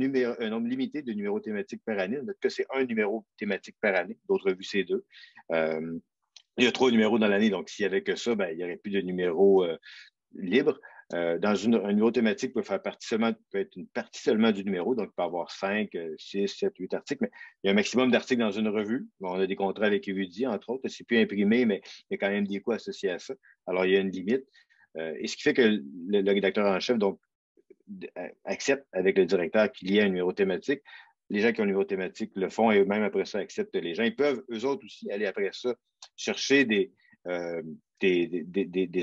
limité de numéros thématiques par année. Dans notre cas, c'est un numéro thématique par année. D'autres revues, c'est 2. Il y a 3 numéros dans l'année. Donc, s'il n'y avait que ça, ben, il n'y aurait plus de numéros libres. Un numéro thématique peut être une partie seulement du numéro, donc il peut avoir 5, 6, 7, 8 articles, mais il y a un maximum d'articles dans une revue. Bon, on a des contrats avec Érudit, entre autres, c'est plus imprimé, mais il y a quand même des coûts associés à ça. Alors, il y a une limite. Et ce qui fait que le rédacteur en chef donc, accepte avec le directeur qu'il y ait un numéro thématique. Les gens qui ont un numéro thématique le font et même après ça acceptent les gens. Ils peuvent, eux autres aussi, aller après ça chercher des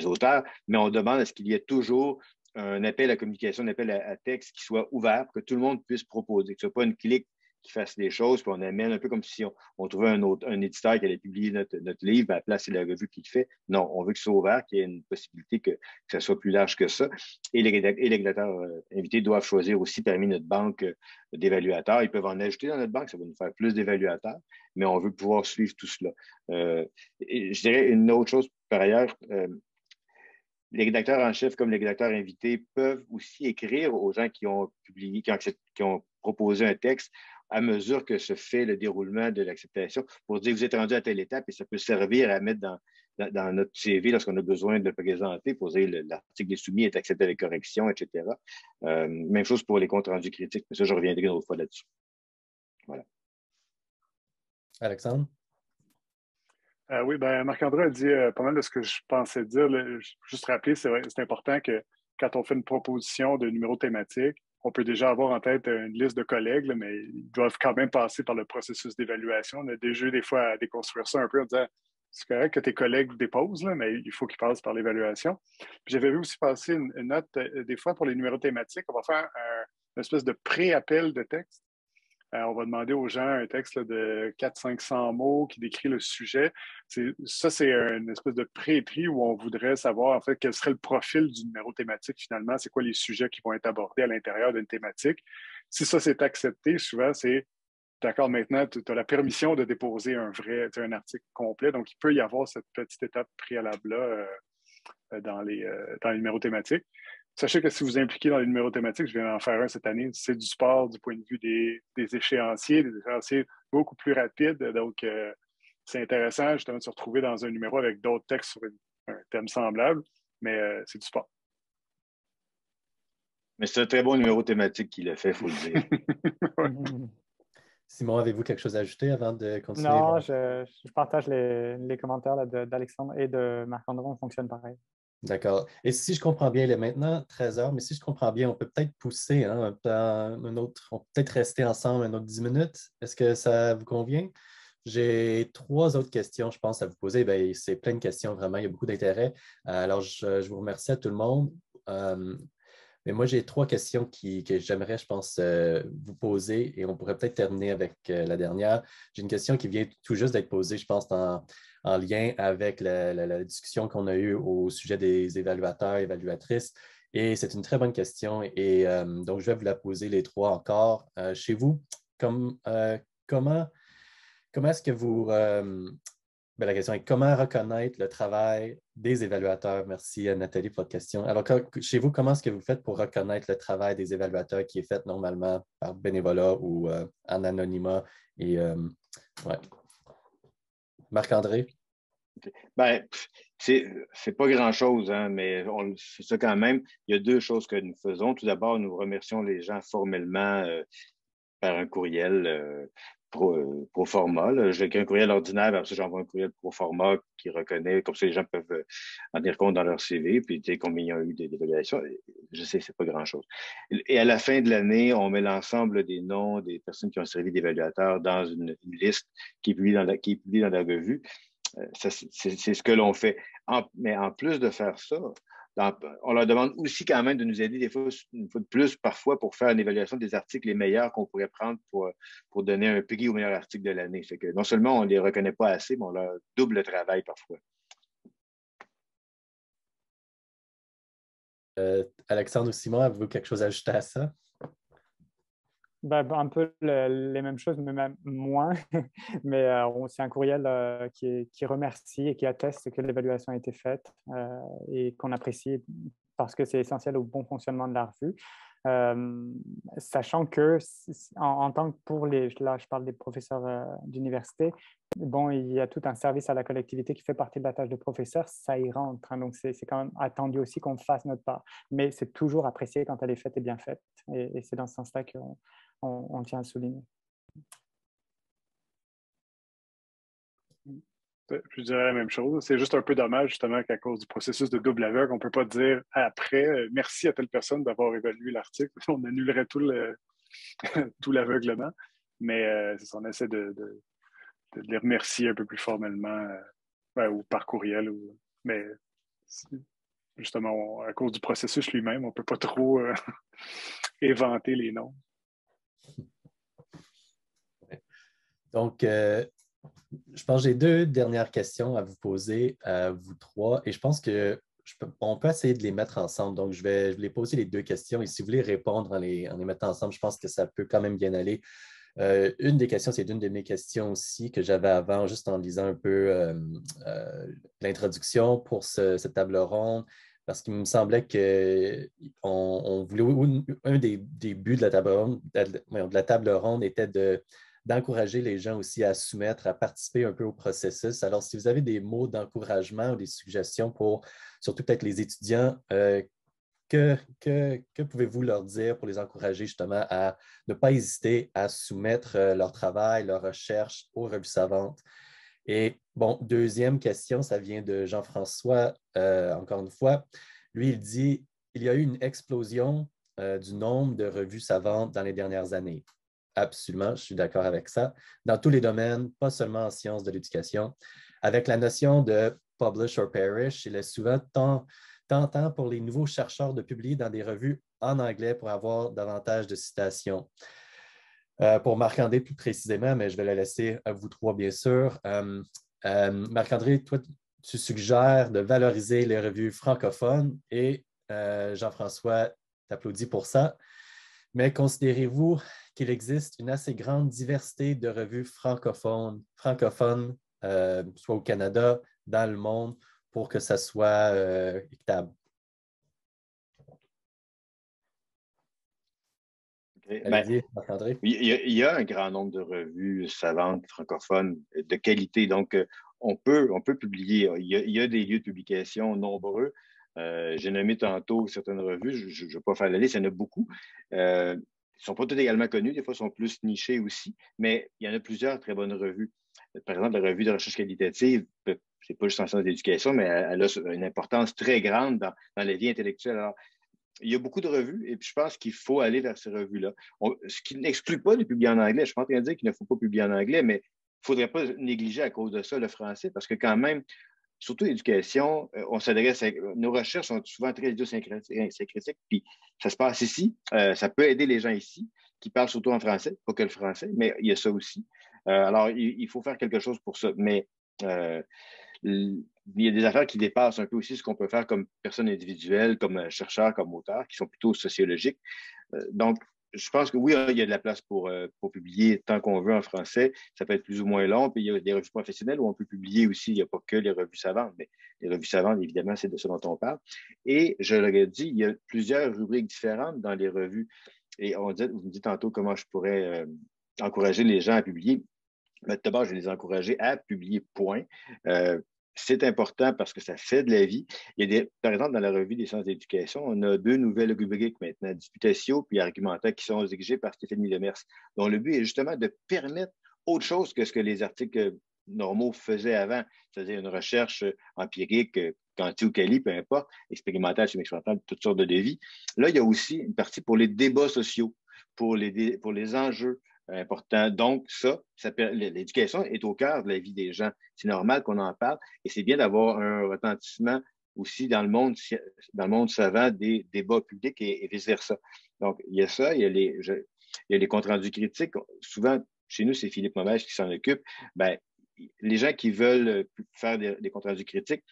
auteurs, mais on demande à ce qu'il y ait toujours un appel à communication, un appel à texte qui soit ouvert, que tout le monde puisse proposer, que ce ne soit pas une clique qui fasse des choses, puis on amène un peu comme si on trouvait un éditeur qui allait publier notre livre, ben à la place, c'est la revue qui le fait. Non, on veut que ce soit ouvert, qu'il y ait une possibilité que ça soit plus large que ça. Et les rédacteurs invités doivent choisir aussi parmi notre banque d'évaluateurs. Ils peuvent en ajouter dans notre banque, ça va nous faire plus d'évaluateurs, mais on veut pouvoir suivre tout cela. Et je dirais une autre chose par ailleurs, les rédacteurs en chef comme les rédacteurs invités peuvent aussi écrire aux gens qui ont publié, qui ont proposé un texte à mesure que se fait le déroulement de l'acceptation pour dire que vous êtes rendu à telle étape et ça peut servir à mettre dans notre CV lorsqu'on a besoin de le présenter pour dire l'article est soumis, est accepté avec correction, etc. Même chose pour les comptes rendus critiques, mais ça, je reviendrai une autre fois là-dessus. Voilà. Alexandre? Oui, ben Marc-André a dit pas mal de ce que je pensais dire. Juste rappeler, c'est important que quand on fait une proposition de numéro thématique, on peut déjà avoir en tête une liste de collègues, là, mais ils doivent quand même passer par le processus d'évaluation. On a déjà des fois à déconstruire ça un peu en disant c'est correct que tes collègues déposent, là, mais il faut qu'ils passent par l'évaluation. J'avais vu aussi passer une note, des fois pour les numéros thématiques, on va faire une espèce de pré-appel de texte. On va demander aux gens un texte là, de 400-500 mots qui décrit le sujet. Ça, c'est une espèce de pré-écrit où on voudrait savoir en fait quel serait le profil du numéro thématique finalement, c'est quoi les sujets qui vont être abordés à l'intérieur d'une thématique. Si ça, c'est accepté, souvent, c'est d'accord, maintenant, tu as la permission de déposer un article complet. Donc, il peut y avoir cette petite étape préalable-là dans les numéros thématiques. Sachez que si vous impliquez dans les numéros thématiques, je viens d'en faire un cette année, c'est du sport du point de vue des échéanciers beaucoup plus rapides. Donc, c'est intéressant justement de se retrouver dans un numéro avec d'autres textes sur un thème semblable, mais c'est du sport. Mais c'est un très bon numéro thématique qu'il a fait, il faut le dire. Ouais. Simon, avez-vous quelque chose à ajouter avant de continuer? Non, je partage les commentaires d'Alexandre et de Marc-André, on fonctionne pareil. D'accord. Et si je comprends bien, il est maintenant 13 heures, mais si je comprends bien, on peut peut-être pousser hein, un autre, on peut peut-être rester ensemble un autre 10 minutes. Est-ce que ça vous convient? J'ai 3 autres questions, je pense, à vous poser. Bien, c'est plein de questions, vraiment, il y a beaucoup d'intérêt. Alors, je vous remercie à tout le monde. Mais moi, j'ai 3 questions que j'aimerais, je pense, vous poser et on pourrait peut-être terminer avec la dernière. J'ai une question qui vient tout juste d'être posée, je pense, en lien avec la discussion qu'on a eue au sujet des évaluateurs et évaluatrices. Et c'est une très bonne question. Et donc, je vais vous la poser les 3 encore. Chez vous, comment est-ce que vous... la question est comment reconnaître le travail des évaluateurs? Merci Nathalie pour votre question. Alors, chez vous, comment est-ce que vous faites pour reconnaître le travail des évaluateurs qui est fait normalement par bénévolat ou en anonymat? Et ouais. Marc-André? Ben, c'est pas grand-chose, hein, mais c'est ça quand même. Il y a 2 choses que nous faisons. Tout d'abord, nous remercions les gens formellement par un courriel pro forma. J'ai un courriel ordinaire, après ça, j'envoie un courriel pro forma qui reconnaît, comme ça les gens peuvent en tenir compte dans leur CV, puis tu sais combien il y a eu d'évaluations. Je sais, c'est pas grand-chose. Et à la fin de l'année, on met l'ensemble des noms des personnes qui ont servi d'évaluateurs dans une liste qui est publiée dans la revue. C'est ce que l'on fait. Mais en plus de faire ça, on leur demande aussi quand même de nous aider des fois, une fois de plus, parfois, pour faire une évaluation des articles les meilleurs qu'on pourrait prendre pour donner un prix au meilleur article de l'année. Fait que non seulement on ne les reconnaît pas assez, mais on leur double le travail parfois. Alexandre ou Simon, avez-vous quelque chose à ajouter à ça? Ben, un peu les mêmes choses, mais même moins. Mais c'est un courriel qui remercie et qui atteste que l'évaluation a été faite et qu'on apprécie parce que c'est essentiel au bon fonctionnement de la revue. Sachant que, en tant que là, je parle des professeurs d'université, bon, il y a tout un service à la collectivité qui fait partie de la tâche de professeur, ça y rentre. Hein, donc, c'est quand même attendu aussi qu'on fasse notre part. Mais c'est toujours apprécié quand elle est faite et bien faite. Et c'est dans ce sens-là qu'on tient à le souligner. Je dirais la même chose. C'est juste un peu dommage, justement, qu'à cause du processus de double aveugle, on ne peut pas dire après merci à telle personne d'avoir évalué l'article. On annulerait tout l'aveuglement. Mais c'est ça, on essaie de les remercier un peu plus formellement ou par courriel. Mais justement, à cause du processus lui-même, on ne peut pas trop éventer les noms. Donc, je pense que j'ai 2 dernières questions à vous poser, à vous 3, et je pense qu'on peut essayer de les mettre ensemble. Donc, je vais les poser les 2 questions, et si vous voulez répondre en les mettant ensemble, je pense que ça peut quand même bien aller. Une des questions, c'est une de mes questions aussi que j'avais avant, juste en lisant un peu l'introduction pour cette table ronde. parce qu'il me semblait qu'on voulait, un des buts de la table ronde était d'encourager les gens aussi à soumettre, à participer un peu au processus. Alors, si vous avez des mots d'encouragement ou des suggestions pour, surtout peut-être les étudiants, que pouvez-vous leur dire pour les encourager justement à ne pas hésiter à soumettre leur travail, leurs recherches aux revues savantes? Et bon, deuxième question, ça vient de Jean-François, encore une fois. Lui, il dit, il y a eu une explosion du nombre de revues savantes dans les dernières années. Absolument, je suis d'accord avec ça. Dans tous les domaines, pas seulement en sciences de l'éducation. Avec la notion de publish or perish, il est souvent tentant pour les nouveaux chercheurs de publier dans des revues en anglais pour avoir davantage de citations. Pour Marc-André plus précisément, mais je vais le laisser à vous trois, bien sûr. Marc-André, toi, tu suggères de valoriser les revues francophones et Jean-François t'applaudit pour ça. Mais considérez-vous qu'il existe une assez grande diversité de revues francophones, soit au Canada, dans le monde, pour que ça soit équitable? Okay. Allez-y, Marc-André. Il y a un grand nombre de revues savantes francophones de qualité. Donc, on peut publier. Il y a des lieux de publication nombreux. J'ai nommé tantôt certaines revues. Je ne vais pas faire la liste, il y en a beaucoup. Ils ne sont pas toutes également connus. Des fois, ils sont plus nichés aussi. Mais il y en a plusieurs très bonnes revues. Par exemple, la revue de recherche qualitative, c'est pas juste en sciences d'éducation, mais elle a une importance très grande dans la vie intellectuelle. Alors, il y a beaucoup de revues et puis je pense qu'il faut aller vers ces revues-là. Ce qui n'exclut pas de publier en anglais. Je ne suis pas en train de dire qu'il ne faut pas publier en anglais, mais il ne faudrait pas négliger à cause de ça le français parce que quand même, surtout l'éducation, on s'adresse à... Nos recherches sont souvent très idiosyncratiques, puis ça se passe ici. Ça peut aider les gens ici qui parlent surtout en français, pas que le français, mais il y a ça aussi. Alors, il faut faire quelque chose pour ça. Mais il y a des affaires qui dépassent un peu aussi ce qu'on peut faire comme personne individuelle, comme chercheur, comme auteur, qui sont plutôt sociologiques. Donc, je pense que oui, il y a de la place pour publier tant qu'on veut en français. Ça peut être plus ou moins long. Puis il y a des revues professionnelles où on peut publier aussi. Il n'y a pas que les revues savantes, mais les revues savantes, évidemment, c'est de ce dont on parle. Et je l'aurais dit, il y a plusieurs rubriques différentes dans les revues. Et vous me dites tantôt comment je pourrais encourager les gens à publier. D'abord, je vais les encourager à publier, point. C'est important parce que ça fait de la vie. Par exemple, dans la revue des sciences d'éducation, on a 2 nouvelles rubriques maintenant, Disputatio puis Argumenta, qui sont dirigées par Stéphanie Lemers, dont le but est justement de permettre autre chose que ce que les articles normaux faisaient avant, c'est-à-dire une recherche empirique, quanti ou quali, peu importe, expérimentale, semi-expérimentale, toutes sortes de devis. Là, il y a aussi une partie pour les débats sociaux, pour les enjeux important. Donc, l'éducation est au cœur de la vie des gens. C'est normal qu'on en parle et c'est bien d'avoir un retentissement aussi dans le monde savant des débats publics et vice-versa. Donc, il y a ça, il y a les comptes rendus critiques. Souvent, chez nous, c'est Philippe Momèche qui s'en occupe. Ben, les gens qui veulent faire des comptes rendus critiques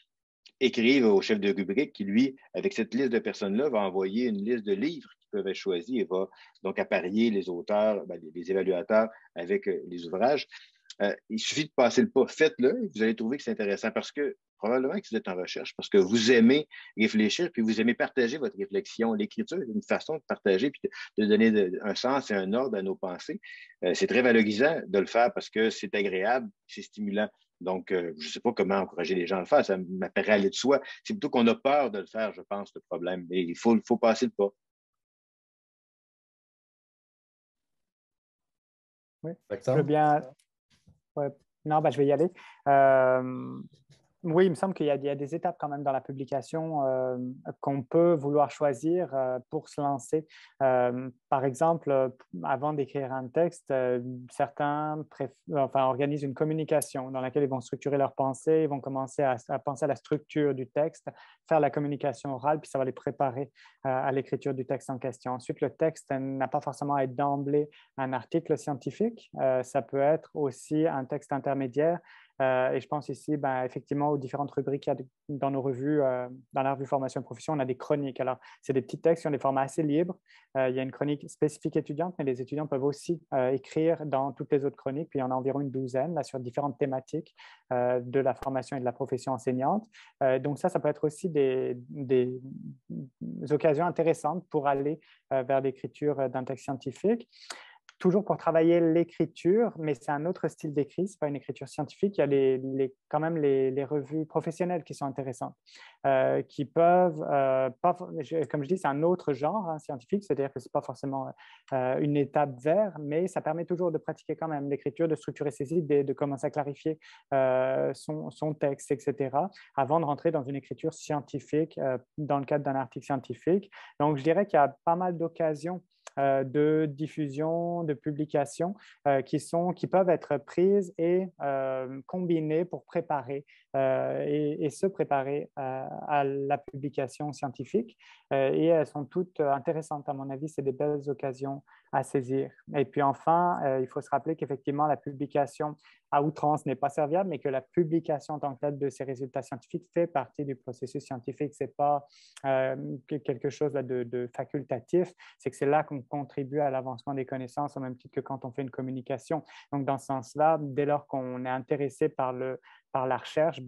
écrivent au chef de rubrique qui, lui, avec cette liste de personnes-là, va envoyer une liste de livres qui peuvent être choisis et va donc apparier les auteurs, les évaluateurs avec les ouvrages. Il suffit de passer le pas. Faites-le et vous allez trouver que c'est intéressant parce que probablement que vous êtes en recherche, parce que vous aimez réfléchir puis vous aimez partager votre réflexion. L'écriture est une façon de partager puis de donner un sens et un ordre à nos pensées. C'est très valorisant de le faire parce que c'est agréable, c'est stimulant. Donc, je ne sais pas comment encourager les gens à le faire. Ça m'apparaît aller de soi. C'est plutôt qu'on a peur de le faire, je pense, le problème. Mais il faut passer le pas. Oui, je veux bien. Ouais. Non, je vais y aller. Oui, il me semble qu'il y a des étapes quand même dans la publication qu'on peut vouloir choisir pour se lancer. Par exemple, avant d'écrire un texte, certains organisent une communication dans laquelle ils vont structurer leurs pensées, ils vont commencer à penser à la structure du texte, faire la communication orale, puis ça va les préparer à l'écriture du texte en question. Ensuite, le texte n'a pas forcément à être d'emblée un article scientifique. Ça peut être aussi un texte intermédiaire Et je pense ici, effectivement, aux différentes rubriques qu'il y a dans nos revues, dans la revue Formation et Profession, on a des chroniques. Alors, c'est des petits textes qui ont des formats assez libres. Il y a une chronique spécifique étudiante, mais les étudiants peuvent aussi écrire dans toutes les autres chroniques. Puis, il y en a environ une douzaine là, sur différentes thématiques de la formation et de la profession enseignante. Donc, ça peut être aussi des occasions intéressantes pour aller vers l'écriture d'un texte scientifique. Toujours pour travailler l'écriture, mais c'est un autre style d'écrit, ce n'est pas une écriture scientifique. Il y a quand même les revues professionnelles qui sont intéressantes, qui peuvent, comme je dis, c'est un autre genre scientifique, c'est-à-dire que ce n'est pas forcément une étape vers, mais ça permet toujours de pratiquer quand même l'écriture, de structurer ses idées, de commencer à clarifier son texte, etc., avant de rentrer dans une écriture scientifique dans le cadre d'un article scientifique. Donc, je dirais qu'il y a pas mal d'occasions de diffusion, de publication qui peuvent être prises et combinées pour préparer et se préparer à la publication scientifique. Et elles sont toutes intéressantes. À mon avis, c'est des belles occasions à saisir. Et puis enfin, il faut se rappeler qu'effectivement, la publication à outrance n'est pas serviable, mais que la publication en tant que telle de ces résultats scientifiques fait partie du processus scientifique. Ce n'est pas quelque chose de facultatif, c'est que c'est là qu'on contribue à l'avancement des connaissances, au même titre que quand on fait une communication. Donc, dans ce sens-là, dès lors qu'on est intéressé par la recherche,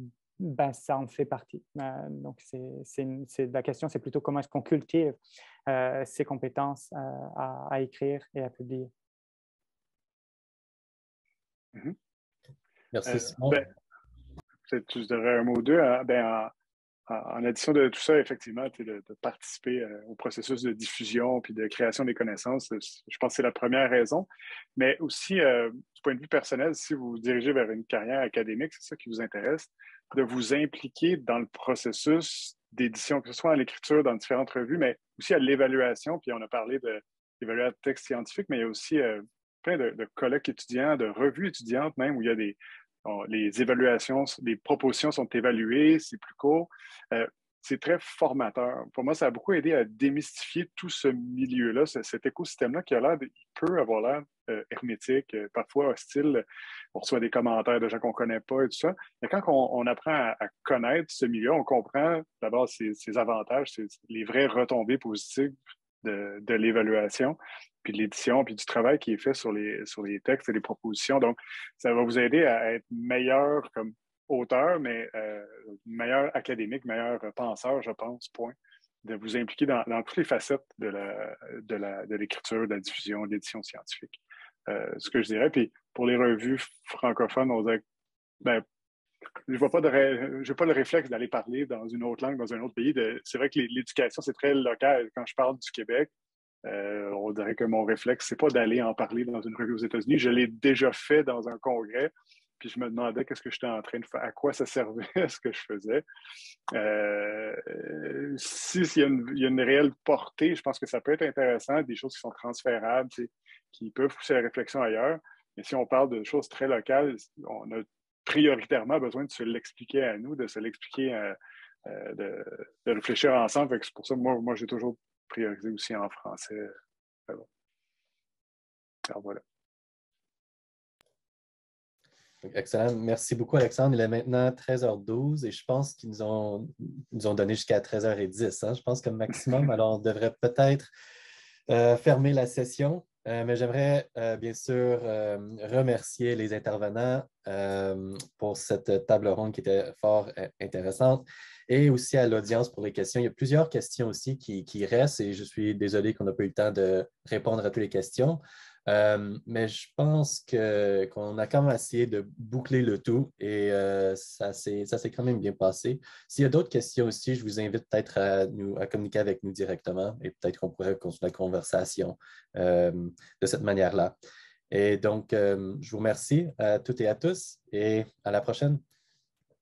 ça en fait partie. Donc, la question, c'est plutôt comment est-ce qu'on cultive ces compétences à écrire et à publier. Mm-hmm. Merci, Simon. Peut-être je dirais un mot ou deux. En addition de tout ça, effectivement, de participer au processus de diffusion puis de création des connaissances, je pense que c'est la première raison. Mais aussi, du point de vue personnel, si vous vous dirigez vers une carrière académique, c'est ça qui vous intéresse, de vous impliquer dans le processus d'édition, que ce soit à l'écriture dans différentes revues, mais aussi à l'évaluation. Puis on a parlé d'évaluation de textes scientifiques, mais il y a aussi plein de colloques étudiants, de revues étudiantes même, où il y a les évaluations, les propositions sont évaluées, c'est plus court. C'est très formateur. Pour moi, ça a beaucoup aidé à démystifier tout ce milieu-là, cet écosystème-là qui peut avoir l'air hermétique, parfois hostile. On reçoit des commentaires de gens qu'on ne connaît pas et tout ça. Mais quand on apprend à connaître ce milieu, on comprend d'abord ses avantages, les vraies retombées positives de l'évaluation, puis de l'édition, puis du travail qui est fait sur les textes et les propositions. Donc, ça va vous aider à être meilleur comme auteur, mais meilleur académique, meilleur penseur, je pense, point. De vous impliquer dans toutes les facettes de l'écriture, de la diffusion, de l'édition scientifique. Ce que je dirais. Puis pour les revues francophones, on dirait je n'ai pas le réflexe d'aller parler dans une autre langue, dans un autre pays. C'est vrai que l'éducation, c'est très local. Quand je parle du Québec, on dirait que mon réflexe, c'est pas d'aller en parler dans une revue aux États-Unis. Je l'ai déjà fait dans un congrès, puis je me demandais qu'est-ce que j'étais en train de faire, à quoi ça servait ce que je faisais. S'il y a une réelle portée, je pense que ça peut être intéressant, des choses qui sont transférables, qui peuvent pousser la réflexion ailleurs. Mais si on parle de choses très locales, on a prioritairement besoin de se l'expliquer à nous, de se l'expliquer, de réfléchir ensemble. C'est pour ça que moi j'ai toujours priorisé aussi en français. Alors voilà. Excellent. Merci beaucoup, Alexandre. Il est maintenant 13h12 et je pense qu'ils nous ont donné jusqu'à 13h10. Hein? Je pense que maximum. Alors, on devrait peut-être fermer la session. Mais j'aimerais bien sûr remercier les intervenants pour cette table ronde qui était fort intéressante et aussi à l'audience pour les questions. Il y a plusieurs questions aussi qui restent et je suis désolé qu'on n'a pas eu le temps de répondre à toutes les questions. Mais je pense qu'on a quand même essayé de boucler le tout et ça s'est quand même bien passé. S'il y a d'autres questions aussi, je vous invite peut-être à communiquer avec nous directement et peut-être qu'on pourrait continuer la conversation de cette manière-là. Et donc, je vous remercie à toutes et à tous et à la prochaine.